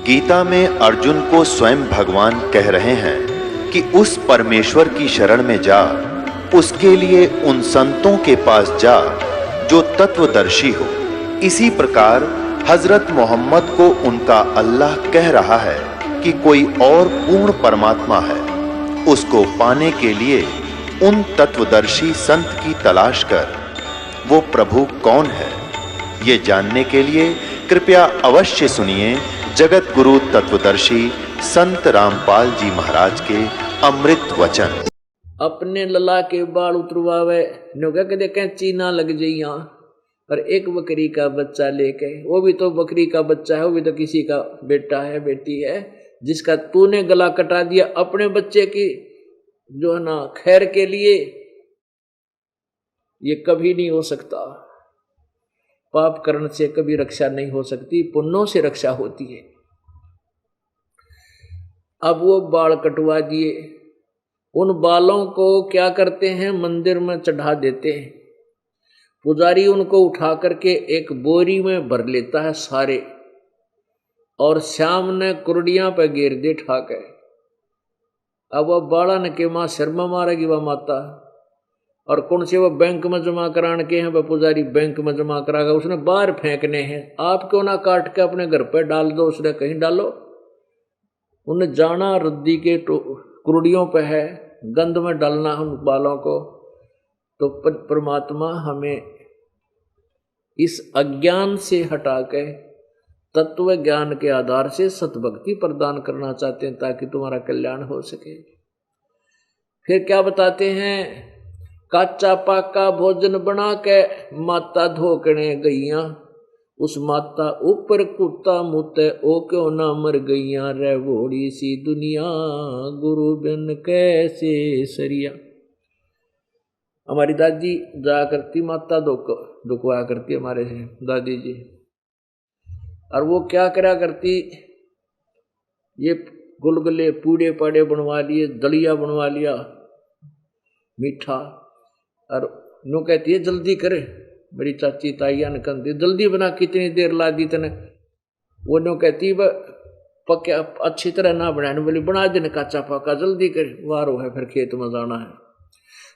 गीता में अर्जुन को स्वयं भगवान कह रहे हैं कि उस परमेश्वर की शरण में जा, उसके लिए उन संतों के पास जा जो तत्वदर्शी हो। इसी प्रकार हजरत मोहम्मद को उनका अल्लाह कह रहा है कि कोई और पूर्ण परमात्मा है, उसको पाने के लिए उन तत्वदर्शी संत की तलाश कर। वो प्रभु कौन है, ये जानने के लिए कृपया अवश्य सुनिए जगत गुरु तत्वदर्शी संत रामपाल जी महाराज के अमृत वचन। अपने लला के बाल उतरवावे नुका के देखें चीना लग जाइया, पर एक बकरी का बच्चा लेके, वो भी तो बकरी का बच्चा है, वो भी तो किसी का बेटा है बेटी है, जिसका तूने गला कटा दिया अपने बच्चे की जो है ना खैर के लिए, ये कभी नहीं हो सकता। पाप करने से कभी रक्षा नहीं हो सकती, पुण्यों से रक्षा होती है। अब वो बाल कटवा दिए, उन बालों को क्या करते हैं, मंदिर में चढ़ा देते हैं। पुजारी उनको उठा करके एक बोरी में भर लेता है सारे, और शाम ने कुर्डियां पे घेर दे ठाके। अब वह बाला ने के मां शर्मा मारेगी वह माता, और कौन से वो बैंक में जमा कराने के हैं, वह पुजारी बैंक में जमा कराएगा, उसने बाहर फेंकने हैं। आप क्यों ना काट के अपने घर पे डाल दो, उसने कहीं डालो। उन्हें जाना रद्दी के कुर्डियों पे है, गंद में डालना उन बालों को। तो परमात्मा हमें इस अज्ञान से हटा के तत्व ज्ञान के आधार से सतभक्ति प्रदान करना चाहते हैं, ताकि तुम्हारा कल्याण हो सके। फिर क्या बताते हैं, काचा पाका भोजन बना के माता धोकने गईया, उस माता ऊपर कुत्ता मुते ओ क्यों ना मर गईया, रे भोड़ी सी दुनिया गुरु बिन कैसे सरिया। हमारी दादी जाया करती माता दुखवाया करती हमारे से दादी जी, और वो क्या करा करती, ये गुलगुले पूड़े पाड़े बनवा लिए, दलिया बनवा लिया मीठा, और नो कहती है जल्दी करे, मेरी चाची ताइया ने कहती जल्दी बना, कितनी देर ला दी तने। वो नो कहती वह पक्या अच्छी तरह ना बनाने वाली, बना देने काचा पाका जल्दी करे, वारो है फिर खेत में जाना है।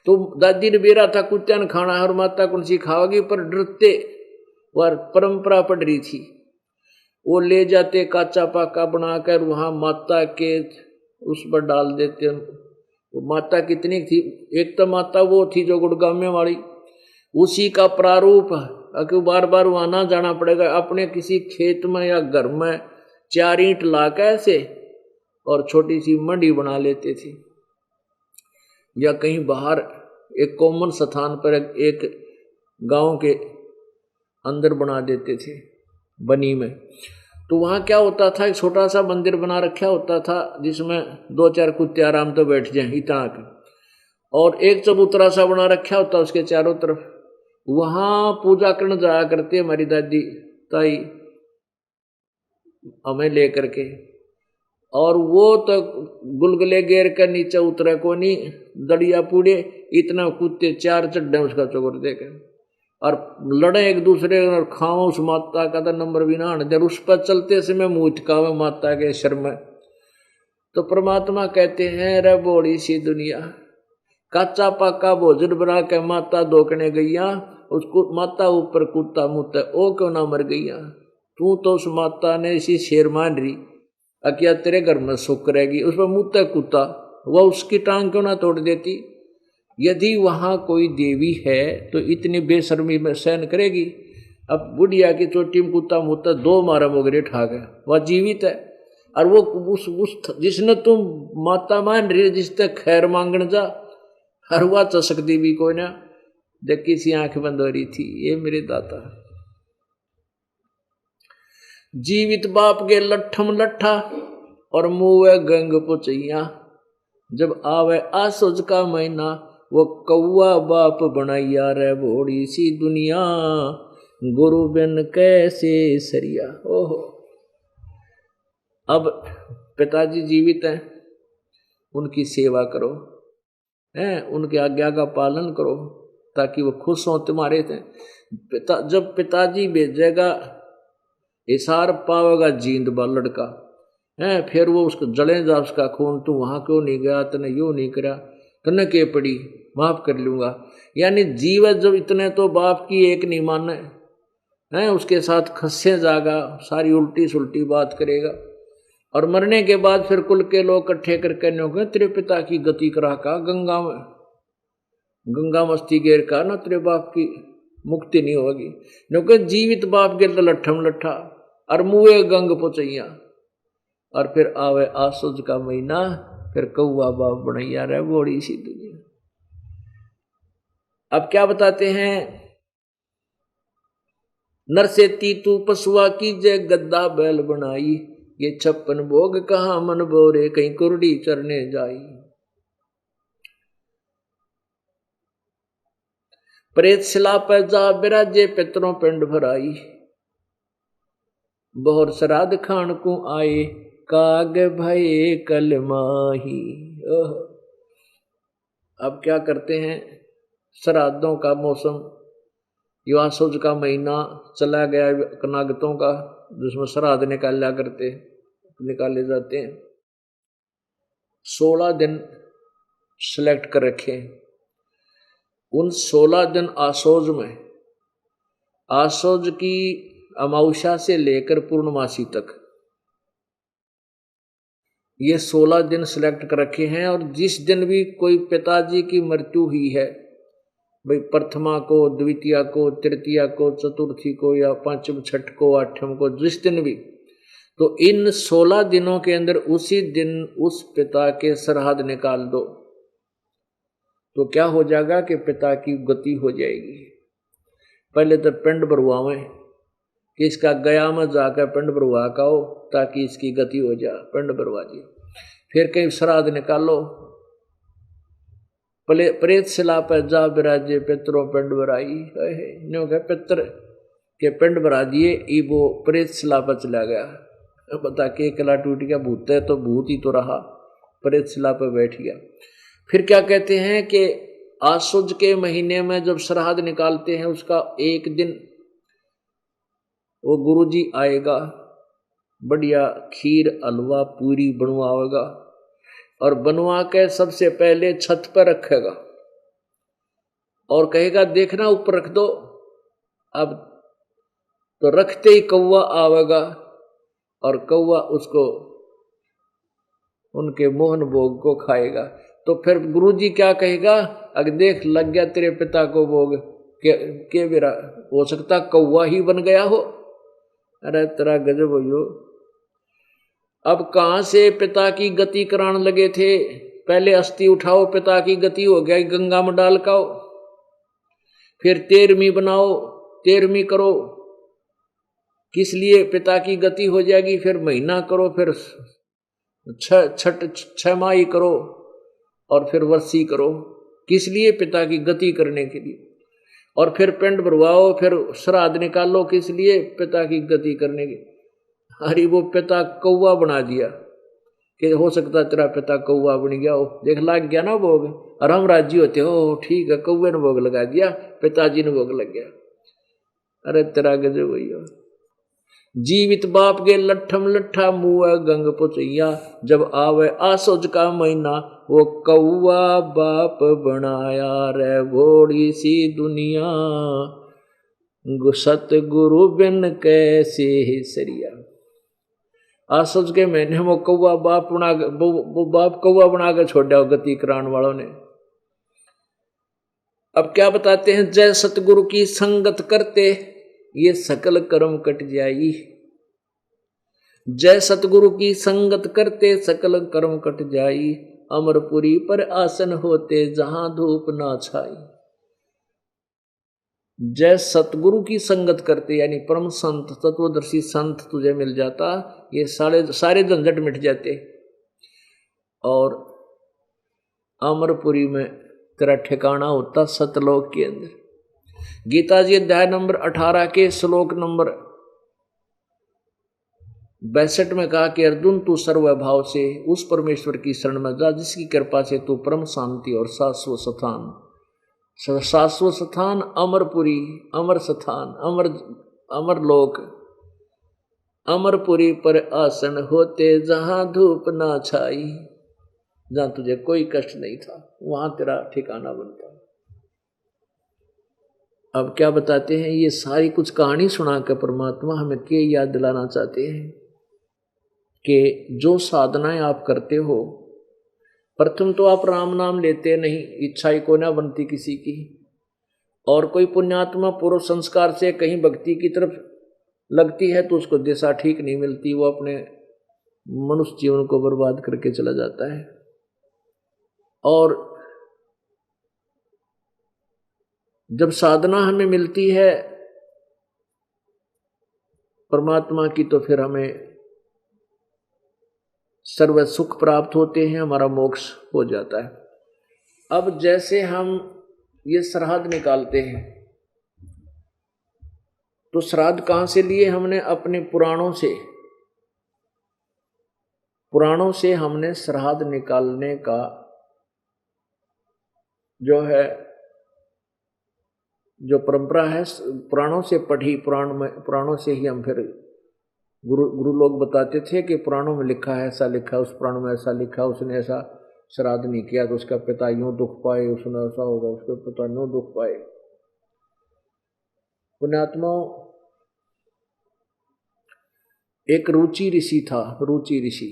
तो दादी ने बेरा था कुत्त्या ने खाना है, और माता कौन सी खाओगी, पर डरते वह परंपरा पड़ रही थी। वो ले जाते काचा पाका बनाकर वहां माता के उस पर डाल देते। वो माता कितनी थी, एक तो माता वो थी जो गुड़गामे वाली, उसी का प्रारूप है, बार बार वहां ना जाना पड़ेगा। अपने किसी खेत में या घर में 4 ईंट ला के ऐसे और छोटी सी मंडी बना लेते थे, या कहीं बाहर एक कॉमन स्थान पर एक गांव के अंदर बना देते थे बनी में। तो वहाँ क्या होता था, एक छोटा सा मंदिर बना रखा होता था, जिसमें 2-4 कुत्ते आराम तो बैठ जाएं इतना के, और एक चबूतरा सा बना रखा होता उसके चारों तरफ। वहाँ पूजा करने जाया करती हमारी दादी ताई हमें ले करके, और वो तो गुलगुले घेर कर नीचे उतरे को नहीं, दड़िया पूड़े इतना कुत्ते 4 चड्डे उसका चोकर देकर, और लड़े एक दूसरे और खाओ उस माता का तो नंबर भी ना आने, उस पर चलते समय मुँह ठिकावे माता के शर्म। तो परमात्मा कहते हैं, रे बोड़ी सी दुनिया, काचा पाका भोजन बना के माता धोकने गईया, उसको माता ऊपर कुत्ता मुते ओ क्यों ना मर गईया। तू तो उस माता ने इसी शेर मान रही, अकिया तेरे घर में सुख रहेगी, उस पर मुते कुत्ता, वह उसकी टांग क्यों ना तोड़ देती। यदि वहाँ कोई देवी है तो इतनी बेशर्मी में सहन करेगी। अब बुढ़िया की चोटी में कुत्ता मुत्ता 2 मारा मोगरे ठाक है, वह जीवित है, और वो उस जिसने तुम माता मान रही, जिस तक खैर मांगने जा, हर वह चसकती भी कोई ना, देखी सी आंख बंद हो रही थी। ये मेरे दाता जीवित बाप के लट्ठम लट्ठा और मुँह गंग पुचैया, जब आवे आसुज का महीना, वो कौआ बाप बनाइया, रे भोड़ी सी दुनिया गुरु बिन कैसे सरिया। ओहो, अब पिताजी जीवित हैं, उनकी सेवा करो, हैं उनकी आज्ञा का पालन करो, ताकि वो खुश हों तुम्हारे थे। जब पिताजी भेजेगा, इशार पावेगा जींद बा लड़का, है, फिर वो उसको जले जा उसका खून, तू वहां क्यों नहीं गया, तने यूं नहीं करा, तने के पड़ी, माफ कर लूंगा। यानी जीव जब इतने तो बाप की एक नहीं माने है, उसके साथ खस्से जागा, सारी उल्टी सुल्टी बात करेगा, और मरने के बाद फिर कुल के लोग इकट्ठे करके न्यों तेरे पिता की गति करा का गंगा में, गंगा मस्ती गेर का ना, तेरे बाप की मुक्ति नहीं होगी। क्योंकि जीवित बाप गिर लट्ठम लट्ठा और मुए गंग पुचैया, और फिर आवे आसुज का महीना, फिर कौआ बाप बनैया रहे बड़ी सी दुनिया। अब क्या बताते हैं, नर से तीतू पशुआ की जय गद्दा बैल बनाई, ये 56 भोग कहाँ मन बोरे, कहीं कुरडी चरने जाई। प्रेत शिला पर जा बिराजे पितरों पिंड भराई, बहुर श्राद्ध खान को आए, काग भये कल माही। अब क्या करते हैं, श्राद्धों का मौसम, युवासुज का महीना चला गया कनागतों का, जिसमें श्राद्ध निकाले जाते हैं। 16 दिन सिलेक्ट कर रखे, उन 16 दिन आसोज में, आसोज की अमावस्या से लेकर पूर्णमासी तक ये 16 दिन सिलेक्ट कर रखे हैं। और जिस दिन भी कोई पिताजी की मृत्यु हुई है, भाई प्रथमा को, द्वितीया को, तृतीया को, चतुर्थी को, या पंचम, छठ को, आठम को, जिस दिन भी, तो इन 16 दिनों के अंदर उसी दिन उस पिता के श्राद्ध निकाल दो, तो क्या हो जाएगा कि पिता की गति हो जाएगी। पहले तो पिंड भरवावें कि इसका गया में जाकर पिंड भरवा का हो, ताकि इसकी गति हो जाए, पिंड भरवा दिए। फिर कहीं श्राद्ध निकालो, प्रेत शिला पर जा बिराजे पितरों पिंड भराई, न्यों के पितर के पिंड भरा दिए, वो प्रेत शिला पर चला गया। बता के कला टूट गया, भूत है तो भूत ही तो रहा, प्रेत शिला पर बैठ गया। फिर क्या कहते हैं कि आसुज के महीने में जब श्राद्ध निकालते हैं, उसका एक दिन वो गुरुजी आएगा, बढ़िया खीर हलवा पूरी बनवाएगा, और बनवा के सबसे पहले छत पर रखेगा और कहेगा देखना ऊपर रख दो। अब तो रखते ही कौवा आवेगा, और कौवा उसको उनके मोहन भोग को खाएगा। तो फिर गुरुजी क्या कहेगा, अगर देख लग गया तेरे पिता को भोग, के बेरा हो सकता कौवा ही बन गया हो। अरे तेरा गजब हो। अब कहां से पिता की गति कराने लगे थे, पहले अस्थि उठाओ, पिता की गति हो गया, गंगा में डाल काओ, फिर 13वीं बनाओ, 13वीं करो, किस लिए पिता की गति हो जाएगी, फिर महीना करो, फिर 6 माही करो, और फिर वर्षी करो, किस लिए, पिता की गति करने के लिए। और फिर पिंड भरवाओ, फिर श्राद्ध निकालो, किस लिए, पिता की गति करने की। अरे वो पिता कौवा बना दिया कि हो सकता तेरा पिता कौवा बन गया हो, देख लाग गया ना भोग, और हम राजी होते हो, ठीक है कौवे ने भोग लगा दिया, पिताजी ने भोग लग गया। अरे तेरा गजब भैया। जीवित बाप के लट्ठम लट्ठा मुआ गंग पुचैया, जब आवे आसोज का महीना, वो कौवा बाप बनाया रे भोड़ी सी दुनिया, सतगुरु बिन कैसे सरिया। आसुज के महीने में कौवा बाप बना, वो बाप कौवा बनाकर छोड़ दिया गति करान वालों ने। अब क्या बताते हैं, जय सतगुरु की संगत करते, ये सकल कर्म कट जाई। जय सतगुरु की संगत करते, सकल कर्म कट जाई, अमरपुरी पर आसन होते, जहां धूप ना छाई। जय सतगुरु की संगत करते, यानी परम संत तत्वदर्शी संत तुझे मिल जाता, ये सारे झंझट मिट जाते, और अमरपुरी में तेरा ठिकाना होता सतलोक के अंदर। गीता जी अध्याय नंबर 18 के श्लोक नंबर 62 में कहा कि अर्जुन तू सर्वभाव से उस परमेश्वर की शरण में जा, जिसकी कृपा से तू परम शांति और शाश्वत स्थान, अमरपुरी, अमर स्थान, अमर लोक, अमरपुरी पर आसन होते जहां धूप ना छाई, जहां तुझे कोई कष्ट नहीं था वहां तेरा ठिकाना बनता। अब क्या बताते हैं, ये सारी कुछ कहानी सुनाकर परमात्मा हमें ये याद दिलाना चाहते हैं कि जो साधनाएं आप करते हो, प्रथम तो आप राम नाम लेते नहीं, इच्छा ही को ना बनती किसी की, और कोई पुण्यात्मा पूर्व संस्कार से कहीं भक्ति की तरफ लगती है तो उसको दिशा ठीक नहीं मिलती, वो अपने मनुष्य जीवन को बर्बाद करके चला जाता है। और जब साधना हमें मिलती है परमात्मा की तो फिर हमें सर्व सुख प्राप्त होते हैं, हमारा मोक्ष हो जाता है। अब जैसे हम ये श्राद्ध निकालते हैं तो श्राद्ध कहाँ से लिए हमने? अपने पुराणों से हमने श्राद्ध निकालने का जो परंपरा है पुराणों से पढ़ी, पुराणों से ही हम फिर गुरु लोग बताते थे कि पुराणों में लिखा है, ऐसा लिखा, उस पुराण में ऐसा लिखा, उसने ऐसा श्राद्ध नहीं किया तो उसका पिता यूं दुख पाए, उसने ऐसा होगा, उसके पिता यूं दुख पाए। पुण्यात्माओं, एक रुचि ऋषि था, रुचि ऋषि,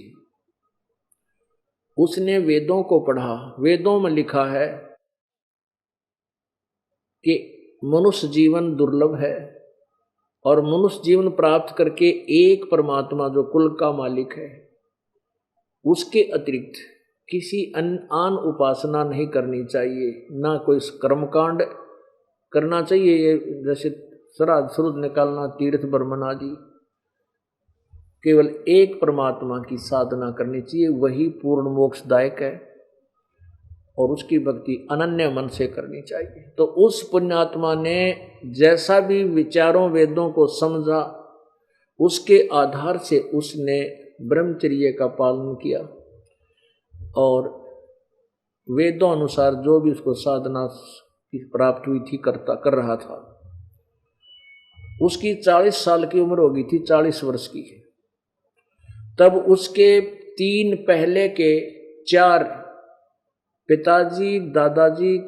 उसने वेदों को पढ़ा। वेदों में लिखा है कि मनुष्य जीवन दुर्लभ है और मनुष्य जीवन प्राप्त करके एक परमात्मा जो कुल का मालिक है उसके अतिरिक्त किसी आन उपासना नहीं करनी चाहिए, ना कोई कर्मकांड करना चाहिए, ये जैसे श्राद्ध शुद्ध निकालना, तीर्थ बर्मन आदि, केवल एक परमात्मा की साधना करनी चाहिए, वही पूर्ण मोक्षदायक है और उसकी भक्ति अनन्य मन से करनी चाहिए। तो उस पुण्यात्मा ने जैसा भी विचारों वेदों को समझा उसके आधार से उसने ब्रह्मचर्य का पालन किया और वेदों अनुसार जो भी उसको साधना की प्राप्त हुई थी कर रहा था। उसकी 40 साल की उम्र हो गई थी, 40 वर्ष की। तब उसके 3 पहले के 4 पिताजी, दादाजी,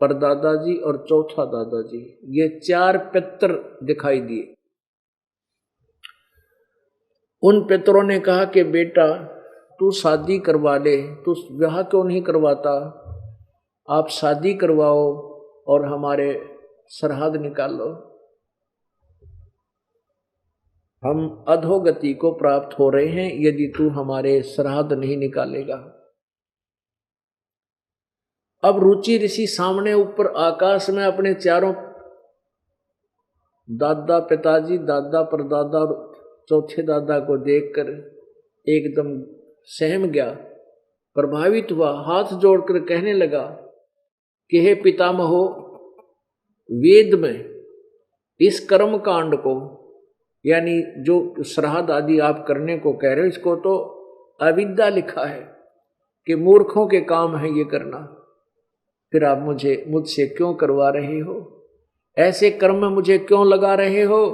परदादाजी और चौथा दादाजी, ये 4 पितर दिखाई दिए। उन पितरों ने कहा कि बेटा तू शादी करवा ले, तू विवाह क्यों नहीं करवाता, आप शादी करवाओ और हमारे श्राद्ध निकाल लो, हम अधोगति को प्राप्त हो रहे हैं यदि तू हमारे श्राद्ध नहीं निकालेगा। अब रुचि ऋषि सामने ऊपर आकाश में अपने 4 दादा, पिताजी, दादा, परदादा और चौथे दादा को देखकर एकदम सहम गया, प्रभावित हुआ, हाथ जोड़कर कहने लगा कि हे पितामहो, वेद में इस कर्म कांड को यानी जो श्राद्ध आदि आप करने को कह रहे हो इसको तो अविद्या लिखा है कि मूर्खों के काम है ये करना, फिर आप मुझसे क्यों करवा रहे हो, ऐसे कर्म में मुझे क्यों लगा रहे हो।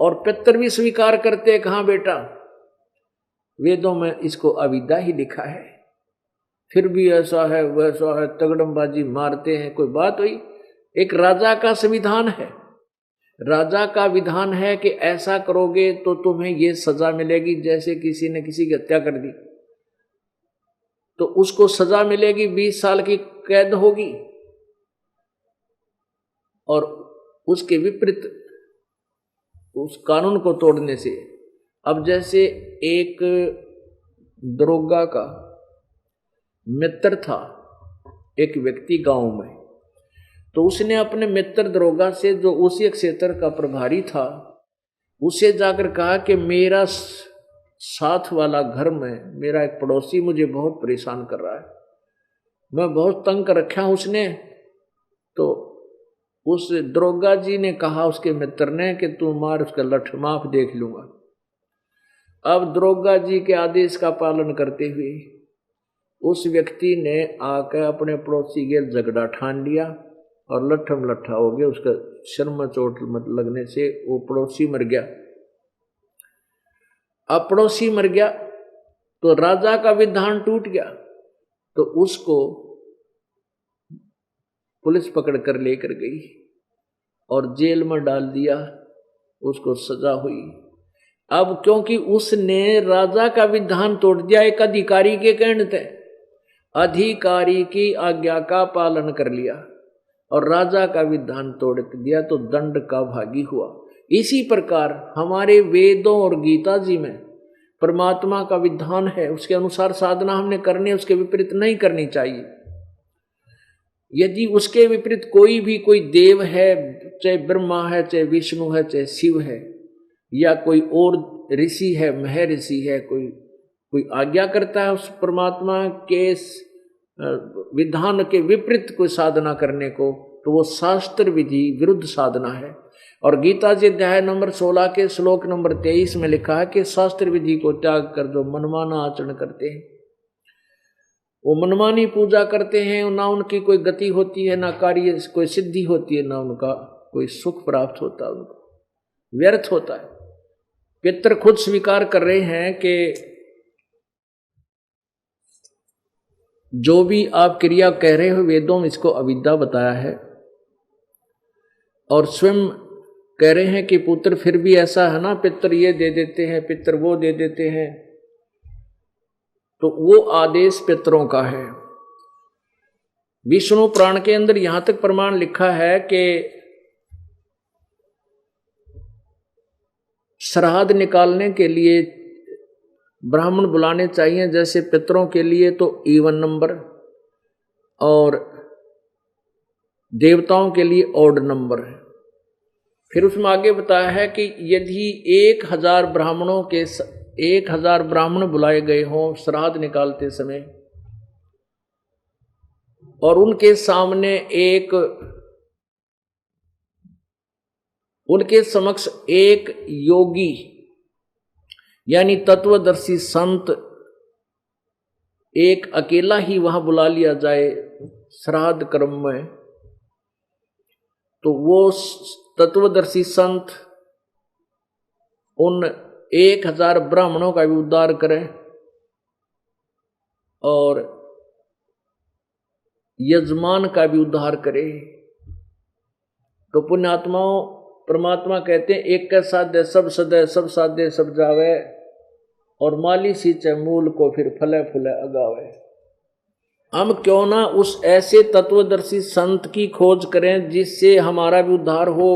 और पितर भी स्वीकार करते, कहाँ बेटा, वेदों में इसको अविद्या ही लिखा है, फिर भी ऐसा है वैसा है, तगड़मबाजी मारते हैं, कोई बात हुई। एक राजा का संविधान है, राजा का विधान है कि ऐसा करोगे तो तुम्हें ये सजा मिलेगी, जैसे किसी ने किसी की हत्या कर दी तो उसको सजा मिलेगी, 20 साल की कैद होगी। और उसके विपरीत उस कानून को तोड़ने से, अब जैसे एक दरोगा का मित्र था एक व्यक्ति गांव में, तो उसने अपने मित्र दरोगा से जो उसी क्षेत्र का प्रभारी था उसे जाकर कहा कि मेरा साथ वाला घर में मेरा एक पड़ोसी मुझे बहुत परेशान कर रहा है, मैं बहुत तंग कर रखा हूं उसने। तो उस दरोगा जी ने कहा उसके मित्र ने कि तू मार उसका लठ, माफ देख लूंगा। अब दरोगा जी के आदेश का पालन करते हुए उस व्यक्ति ने आकर अपने पड़ोसी के झगड़ा ठान लिया और लट्ठम लट्ठा हो गया, उसका सिर में चोट लगने से वो पड़ोसी मर गया। अब पड़ोसी मर गया तो राजा का विधान टूट गया, तो उसको पुलिस पकड़ कर लेकर गई और जेल में डाल दिया, उसको सजा हुई। अब क्योंकि उसने राजा का विधान तोड़ दिया, एक अधिकारी के कहने थे, अधिकारी की आज्ञा का पालन कर लिया और राजा का विधान तोड़ दिया तो दंड का भागी हुआ। इसी प्रकार हमारे वेदों और गीता जी में परमात्मा का विधान है, उसके अनुसार साधना हमने करनी है, उसके विपरीत नहीं करनी चाहिए। यदि उसके विपरीत कोई देव है, चाहे ब्रह्मा है, चाहे विष्णु है, चाहे शिव है, या कोई और ऋषि है, महर्षि है, कोई आज्ञा करता है उस परमात्मा के विधान के विपरीत कोई साधना करने को, तो वो शास्त्र विधि विरुद्ध साधना है। और गीता जी अध्याय नंबर 16 के श्लोक नंबर 23 में लिखा है कि शास्त्र विधि को त्याग कर जो मनमाना आचरण करते हैं, वो मनमानी पूजा करते हैं, ना उनकी कोई गति होती है, ना कार्य कोई सिद्धि होती है, ना उनका कोई सुख प्राप्त होता है, उनको व्यर्थ होता है। पितर खुद स्वीकार कर रहे हैं कि जो भी आप क्रिया कह रहे हो वेदों में इसको अविद्या बताया है, और स्वयं कह रहे हैं कि पुत्र फिर भी ऐसा है ना, पितर ये दे देते हैं, पितर वो दे देते हैं, तो वो आदेश पितरों का है। विष्णु पुराण के अंदर यहां तक प्रमाण लिखा है कि श्राद्ध निकालने के लिए ब्राह्मण बुलाने चाहिए, जैसे पितरों के लिए तो इवन नंबर और देवताओं के लिए ऑड नंबर है। फिर उसमें आगे बताया है कि यदि 1000 ब्राह्मण बुलाए गए हों श्राद्ध निकालते समय, और उनके सामने उनके समक्ष एक योगी यानी तत्वदर्शी संत एक अकेला ही वहां बुला लिया जाए श्राद्ध कर्म में, तो वो तत्वदर्शी संत उन 1000 ब्राह्मणों का भी उद्धार करे और यजमान का भी उद्धार करे। तो पुण्यात्माओं, परमात्मा कहते हैं एक के साध्य सब सदय, सब साध्य सब जावे, और माली सींचे मूल को फिर फले फूले अगावे। हम क्यों ना उस ऐसे तत्वदर्शी संत की खोज करें जिससे हमारा भी उद्धार हो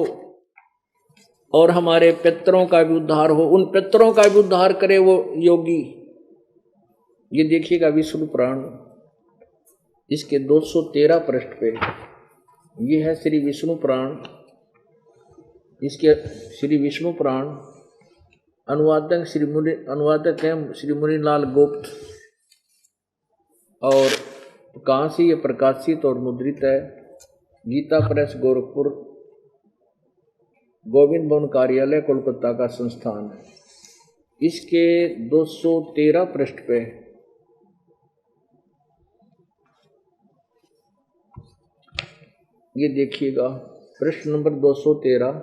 और हमारे पितरों का भी उद्धार हो, उन पितरों का भी उद्धार करे वो योगी। ये देखिएगा विष्णु पुराण, इसके 213 पृष्ठ पे ये है श्री विष्णु पुराण। इसके श्री विष्णु पुराण अनुवादक हैं श्री मुनिलाल गुप्त, और कहाँ से ये प्रकाशित और मुद्रित है? गीता प्रेस गोरखपुर, गोविंद भवन कार्यालय कोलकाता का संस्थान है। इसके 213 पृष्ठ पे ये देखिएगा, पृष्ठ नंबर 213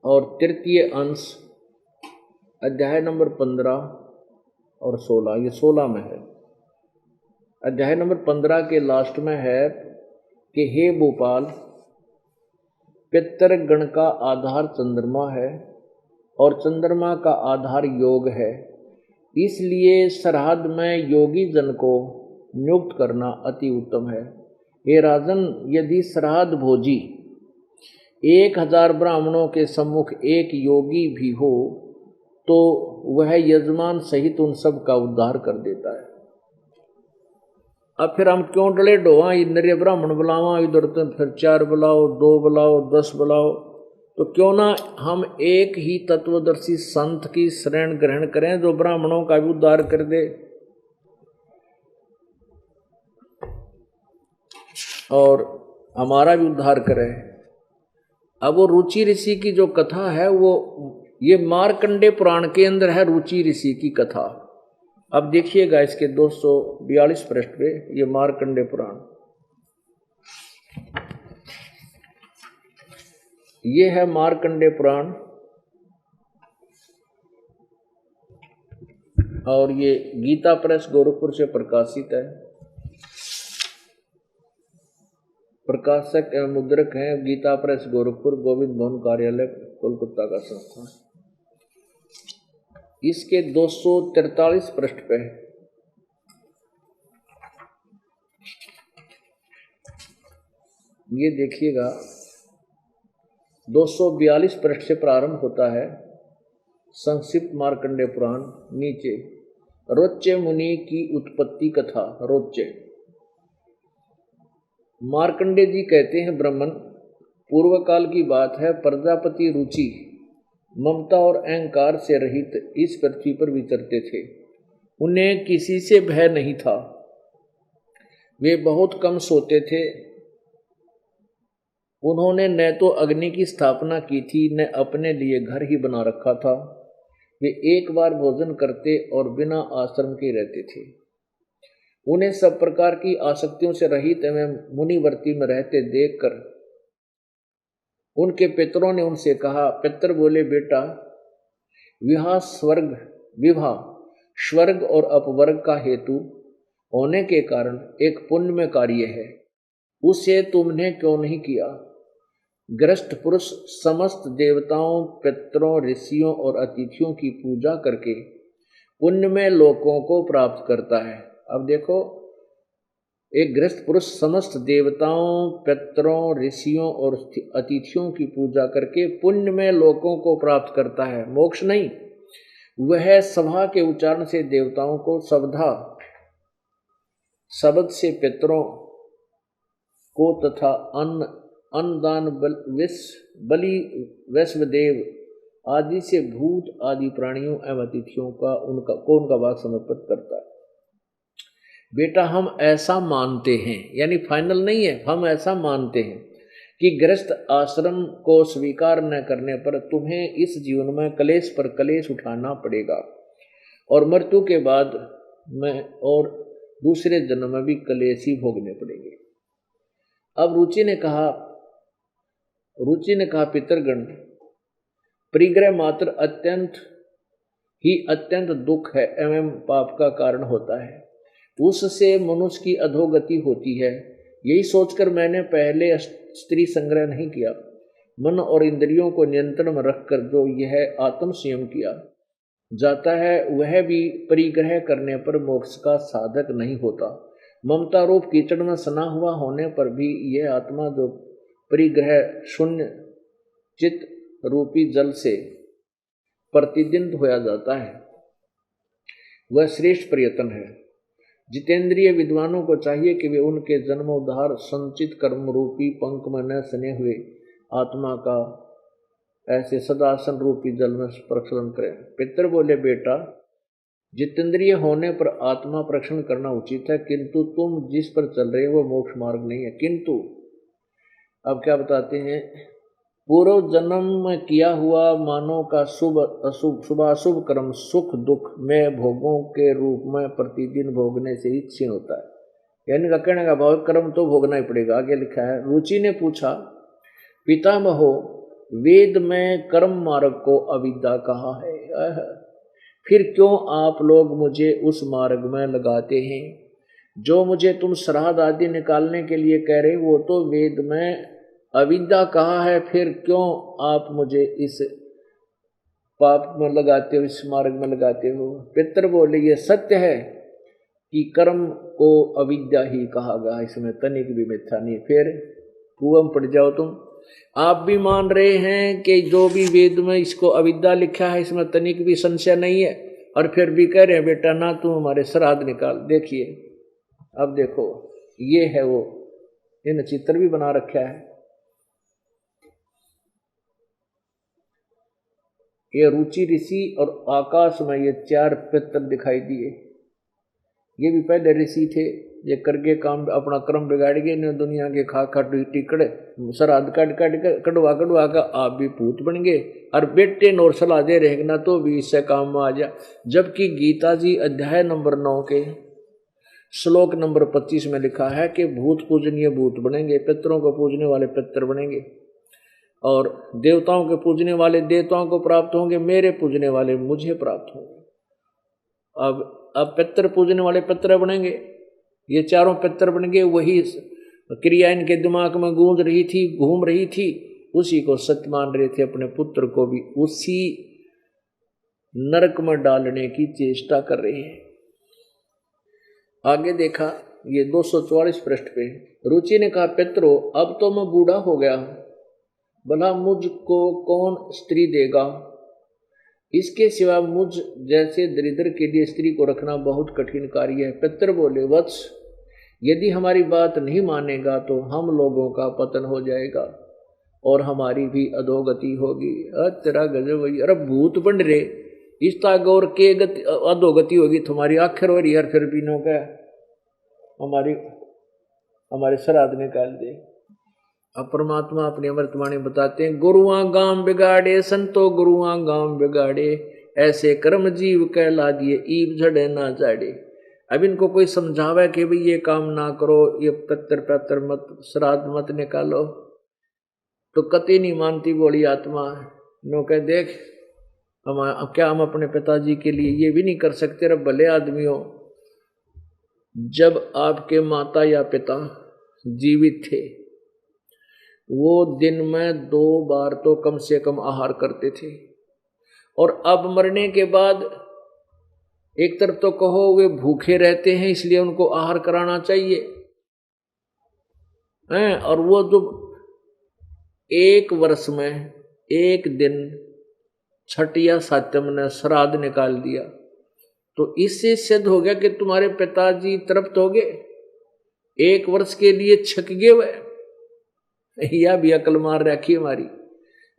और तृतीय अंश, अध्याय नंबर 15 और 16, ये 16 में है। अध्याय नंबर 15 के लास्ट में है कि हे भोपाल, पितृगण का आधार चंद्रमा है और चंद्रमा का आधार योग है, इसलिए श्राद्ध में योगी जन को नियुक्त करना अति उत्तम है। हे राजन, यदि श्राद्ध भोजी 1000 ब्राह्मणों के सम्मुख एक योगी भी हो तो वह यजमान सहित उन सब का उद्धार कर देता है। अब फिर हम क्यों डले डोवा, इधर ब्राह्मण बुलावा, इधर तो फिर 4 बुलाओ, 2 बुलाओ, 10 बुलाओ, तो क्यों ना हम एक ही तत्वदर्शी संत की शरण ग्रहण करें जो ब्राह्मणों का भी उद्धार कर दे और हमारा भी उद्धार करे। अब वो रुचि ऋषि की जो कथा है वो ये मार्कंडे पुराण के अंदर है, रुचि ऋषि की कथा। अब देखिएगा इसके 242 पृष्ठ पे ये मार्कंडे पुराण, ये है मार्कंडे पुराण और ये गीता प्रेस गोरखपुर से प्रकाशित है। प्रकाशक एवं मुद्रक हैं गीता प्रेस गोरखपुर, गोविंद भवन कार्यालय कोलकाता का संस्थान। इसके 243 पृष्ठ पे ये देखिएगा, 242 पृष्ठ से प्रारंभ होता है संक्षिप्त मार्कंडेय पुराण। नीचे रोच्य मुनि की उत्पत्ति कथा। रोच्य मार्कंडेय जी कहते हैं, ब्राह्मण पूर्व काल की बात है, प्रजापति रुचि ममता और अहंकार से रहित इस पृथ्वी पर विचरते थे। उन्हें किसी से भय नहीं था, वे बहुत कम सोते थे। उन्होंने न तो अग्नि की स्थापना की थी, न अपने लिए घर ही बना रखा था। वे एक बार भोजन करते और बिना आश्रम के रहते थे। उन्हें सब प्रकार की आसक्तियों से रहित एवं मुनिवर्ती में रहते देखकर उनके पितरों ने उनसे कहा। पितर बोले, बेटा विवाह स्वर्ग और अपवर्ग का हेतु होने के कारण एक पुण्यमय कार्य है, उसे तुमने क्यों नहीं किया? गृहस्थ पुरुष समस्त देवताओं, पितरों, ऋषियों और अतिथियों की पूजा करके पुण्यमय लोकों को प्राप्त करता है। अब देखो, एक गृहस्थ पुरुष समस्त देवताओं, पितरों, ऋषियों और अतिथियों की पूजा करके पुण्यमय लोकों को प्राप्त करता है, मोक्ष नहीं। वह सभा के उच्चारण से देवताओं को सवधा, शब्द से पितरों को तथा अन्नदान बलि वैश्वदेव आदि से भूत आदि प्राणियों एवं अतिथियों का उनका भाग समर्पित करता है। बेटा हम ऐसा मानते हैं, यानी फाइनल नहीं है, हम ऐसा मानते हैं कि गृहस्थ आश्रम को स्वीकार न करने पर तुम्हें इस जीवन में कलेश पर कलेश उठाना पड़ेगा और मृत्यु के बाद में और दूसरे जन्म में भी कलेश ही भोगने पड़ेंगे। अब रुचि ने कहा पितरगण, परिग्रह मात्र अत्यंत दुख है एवं पाप का कारण होता है, उससे मनुष्य की अधोगति होती है। यही सोचकर मैंने पहले स्त्री संग्रह नहीं किया। मन और इंद्रियों को नियंत्रण में रखकर जो यह आत्म संयम किया जाता है, वह भी परिग्रह करने पर मोक्ष का साधक नहीं होता। ममता रूप कीचड़ में सना हुआ होने पर भी यह आत्मा जो परिग्रह शून्य चित्त रूपी जल से प्रतिदिन धोया जाता है, वह श्रेष्ठ प्रयत्न है। जितेंद्रिय विद्वानों को चाहिए कि वे उनके जन्मोद्धार संचित कर्म रूपी पंख में न सने हुए आत्मा का ऐसे सदासन रूपी जल में प्रक्षालन करें। पितर बोले, बेटा जितेंद्रिय होने पर आत्मा प्रक्षालन करना उचित है, किंतु तुम जिस पर चल रहे हो वो मोक्ष मार्ग नहीं है। किंतु अब क्या बताते हैं, पूर्व जन्म में किया हुआ मानव का शुभाशुभ कर्म सुख दुख में भोगों के रूप में प्रतिदिन भोगने से ही क्षीण होता है। यानी का कहने का भाव कर्म तो भोगना ही पड़ेगा। आगे लिखा है, रुचि ने पूछा, पितामहो वेद में कर्म मार्ग को अविद्या कहा है, फिर क्यों आप लोग मुझे उस मार्ग में लगाते हैं? जो मुझे तुम श्राद्ध आदि निकालने के लिए कह रहे वो तो वेद में अविद्या कहा है, फिर क्यों आप मुझे इस पाप में लगाते हो, इस मार्ग में लगाते हो? पितर बोले, ये सत्य है कि कर्म को अविद्या ही कहा गया, इसमें तनिक भी मिथ्या नहीं। फिर कुआं पड़ जाओ तुम। आप भी मान रहे हैं कि जो भी वेद में इसको अविद्या लिखा है इसमें तनिक भी संशय नहीं है, और फिर भी कह रहे हैं बेटा ना तुम हमारे श्राद्ध निकाल। देखिए अब देखो, ये है वो, इन चित्र भी बना रखा है। ये रुचि ऋषि और आकाश में ये 4 पितर दिखाई दिए। ये भी पहले ऋषि थे, ये करके काम अपना क्रम बिगाड़ गए ने, दुनिया के खा टिकड़े श्राद्ध कटवा कर आप भी भूत बन गए और बेटे नोर सलाह दे रहेगा ना तो भी इससे काम में आ जा। जबकि गीता जी अध्याय नंबर 9 के श्लोक नंबर 25 में लिखा है कि भूत पूजनीय भूत बनेंगे, पितरों को पूजने वाले पितर बनेंगे, और देवताओं के पूजने वाले देवताओं को प्राप्त होंगे, मेरे पूजने वाले मुझे प्राप्त होंगे। अब पितर पूजने वाले पितर बनेंगे, ये चारों पितर बन गए। वही क्रिया इनके दिमाग में गूंज रही थी, घूम रही थी, उसी को सत्य मान रहे थे। अपने पुत्र को भी उसी नरक में डालने की चेष्टा कर रहे हैं। आगे देखा ये 244 पृष्ठ पे रुचि ने कहा, पितरो अब तो मैं बूढ़ा हो गया हूं, भला मुझको कौन स्त्री देगा? इसके सिवा मुझ जैसे दरिद्र के लिए स्त्री को रखना बहुत कठिन कार्य है। पितर बोले, वत्स यदि हमारी बात नहीं मानेगा तो हम लोगों का पतन हो जाएगा और हमारी भी अधोगति होगी। तेरा गजब भाई, अरे भूत बन रहे इस तागौर के गति अधोगति होगी तुम्हारी, आखिर हो रही यार, फिर भी नो क्या हमारे श्राद्ध निकाल दे। अब परमात्मा अपनी अमृतवाणी बताते हैं, गुरुआ गांव बिगाड़े संतो गुरुआ गांव बिगाड़े, ऐसे कर्म जीव कहला दिए ईब झड़े ना जाड़े। अब इनको कोई समझावे कि भाई ये काम ना करो, ये पत्थर मत श्राद्ध मत निकालो, तो कति नहीं मानती बोली आत्मा। नो कह देख हम अपने पिताजी के लिए ये भी नहीं कर सकते? रे भले आदमी हो, जब आपके माता या पिता जीवित थे वो दिन में 2 बार तो कम से कम आहार करते थे, और अब मरने के बाद एक तरफ तो कहो वे भूखे रहते हैं इसलिए उनको आहार कराना चाहिए हैं, और वो जो 1 वर्ष में 1 दिन छठ या सातम ने श्राद्ध निकाल दिया, तो इससे सिद्ध हो गया कि तुम्हारे पिताजी तृप्त हो गए, 1 वर्ष के लिए छक गए वह। या भी अकल मार रखी हमारी।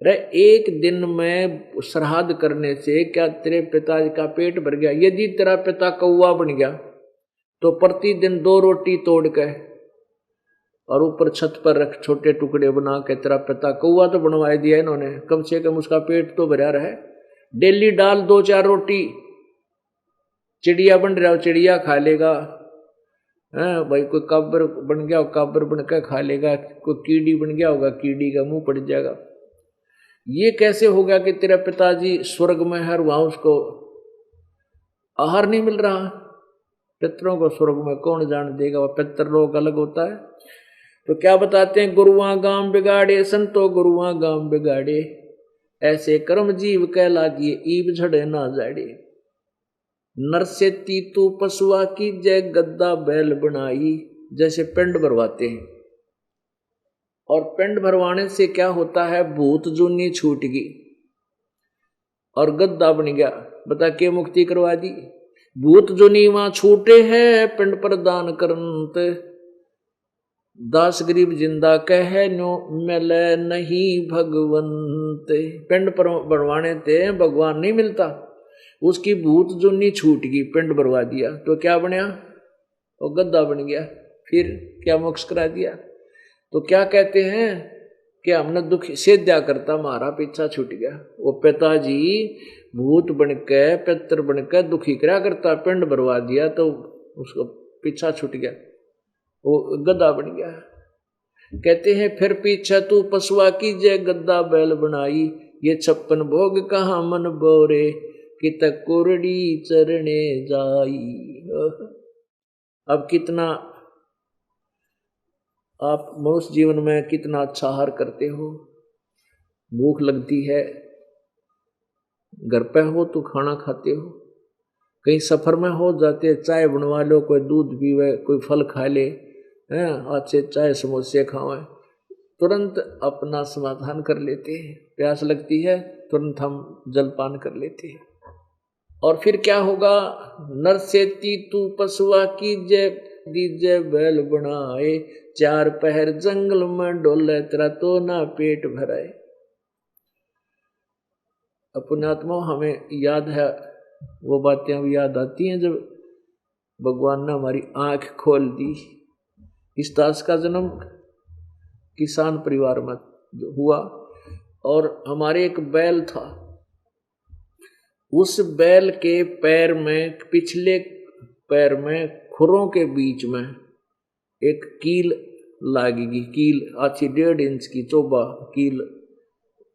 रे 1 दिन में श्राद्ध करने से क्या तेरे पिताजी का पेट भर गया? यदि तेरा पिता कौवा बन गया तो प्रतिदिन 2 रोटी तोड़ के और ऊपर छत पर रख छोटे टुकड़े बना के, तेरा पिता कौवा तो बनवा दिया इन्होंने, कम से कम उसका पेट तो भरा रहे। डेली डाल 2-4 रोटी, चिड़िया बन रहा हो चिड़िया खा लेगा, भाई कोई काबर बन गया काबर बन के खा लेगा, कोई कीड़ी बन गया होगा कीड़ी का मुंह पड़ जाएगा। ये कैसे होगा कि तेरा पिताजी स्वर्ग में है और वहां उसको आहार नहीं मिल रहा? पितरों को स्वर्ग में कौन जान देगा, वह पितर लोग अलग होता है। तो क्या बताते हैं, गुरुआ गांव बिगाड़े संतो गुरुआ गांव बिगाड़े, ऐसे कर्म जीव कहला दिए ईब झड़े ना जाड़े। नर से तीतू पशुआ की जय गद्दा बैल बनाई, जैसे पिंड भरवाते हैं, और पिंड भरवाने से क्या होता है, भूत जूनी छूट गई और गद्दा बन गया। बता के मुक्ति करवा दी। भूत जूनी वहां छूटे है पिंड पर दान करंत, दास गरीब जिंदा कह नो मिले नहीं भगवंत। पिंड पर बनवाने थे भगवान नहीं मिलता, उसकी भूत जुन्नी छूट गई, पिंड भरवा दिया तो क्या बनया, वो गद्दा बन गया। फिर क्या मोक्ष करा दिया। तो क्या कहते हैं कि हमने दुख से द्या करता हमारा पीछा छूट गया। वो पिताजी भूत बनके पितर बनके दुखी करा करता, पिंड भरवा दिया तो उसको पीछा छूट गया, वो गद्दा बन गया। कहते हैं फिर पीछा तू पशुआ की जय गद्दा बैल बनाई, ये 56 भोग कहाँ मन बोरे कि तक कुरड़ी चरणे जाई। अब कितना आप मनुष्य जीवन में कितना अच्छा आहार करते हो, भूख लगती है घर पे हो तो खाना खाते हो, कहीं सफर में हो जाते चाय बनवा लो, कोई दूध पीवे कोई फल खा ले, अच्छे चाय समोसे खावें, तुरंत अपना समाधान कर लेते हैं। प्यास लगती है तुरंत हम जलपान कर लेते हैं। और फिर क्या होगा, नर से तीतू पशुआ की जय दीजे बैल बनाए, 4 पहर जंगल में डोले तेरा तो ना पेट भराए। पुण्यात्मा हमें याद है वो बातें अब याद आती हैं जब भगवान ने हमारी आंख खोल दी। इस दास का जन्म किसान परिवार में हुआ और हमारे एक बैल था, उस बैल के पैर में पिछले पैर में खुरों के बीच में एक कील लागेगी, कील अच्छी 1.5 इंच की चोबा कील,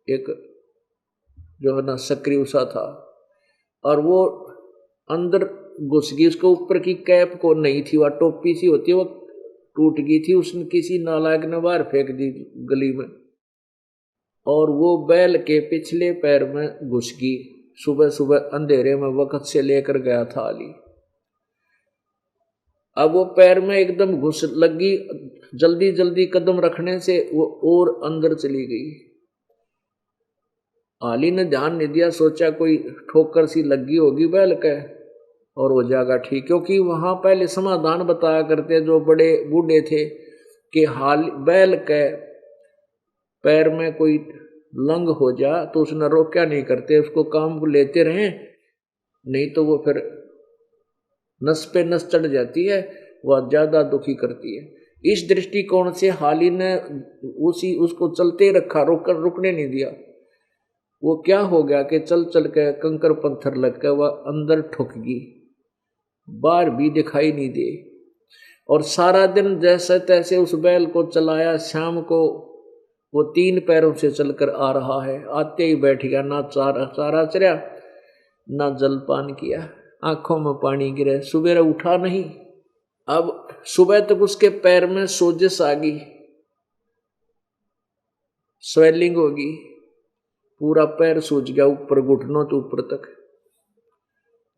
एक जो है ना सक्रिय सा था, और वो अंदर घुस गई, उसके ऊपर की कैप को नहीं थी, वह टोपी सी होती है वो टूट गई थी, उसने किसी नालायक ने बाहर फेंक दी गली में, और वो बैल के पिछले पैर में घुस गई। सुबह सुबह अंधेरे में वक्त से लेकर गया था अली। अब वो पैर में एकदम घुस लगी, जल्दी जल्दी कदम रखने से वो और अंदर चली गई। अली ने ध्यान नहीं दिया, सोचा कोई ठोकर सी लगी होगी बैल के और हो जाएगा ठीक, क्योंकि वहां पहले समाधान बताया करते जो बड़े बूढ़े थे कि हाल बैल के पैर में कोई लंग हो जा तो उसने रोक्या नहीं करते, उसको काम को लेते रहे, नहीं तो वो फिर नस पे नस चढ़ जाती है, वह ज्यादा दुखी करती है। इस दृष्टिकोण से हाली ने उसको चलते रखा, रुकने नहीं दिया। वो क्या हो गया कि चल चल के कंकर पत्थर लग के वह अंदर ठुक गई, बाहर भी दिखाई नहीं दे। और सारा दिन जैसे तैसे उस बैल को चलाया। शाम को वो 3 पैरों से चलकर आ रहा है, आते ही बैठ गया, ना चारा चरया ना जलपान किया, आंखों में पानी गिरे, सुबह उठा नहीं। अब सुबह तक उसके पैर में सोजिश आ गई, स्वेलिंग होगी, पूरा पैर सूज गया ऊपर घुटनों तो ऊपर तक।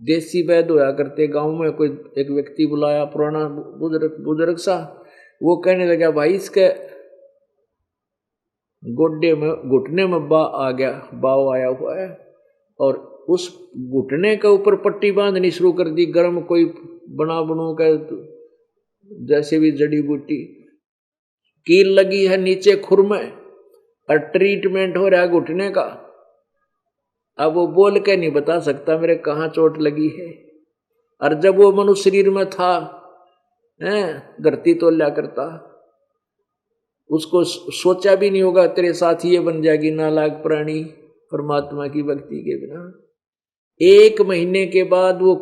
देसी वैद्य होया करते गांव में, कोई एक व्यक्ति बुलाया, पुराना बुजुर्ग सा, वो कहने लगा भाई इसके गोड्डे में घुटने में बाव आया हुआ है, और उस घुटने के ऊपर पट्टी बांधनी शुरू कर दी, गर्म कोई बनू का जैसे भी जड़ी बूटी, कील लगी है नीचे खुर में और ट्रीटमेंट हो रहा है घुटने का। अब वो बोल के नहीं बता सकता मेरे कहाँ चोट लगी है, और जब वो मनुष्य शरीर में था धरती तोल्या करता, उसको सोचा भी नहीं होगा तेरे साथ ये बन जाएगी नालायक प्राणी परमात्मा की भक्ति के बिना। 1 महीने के बाद वो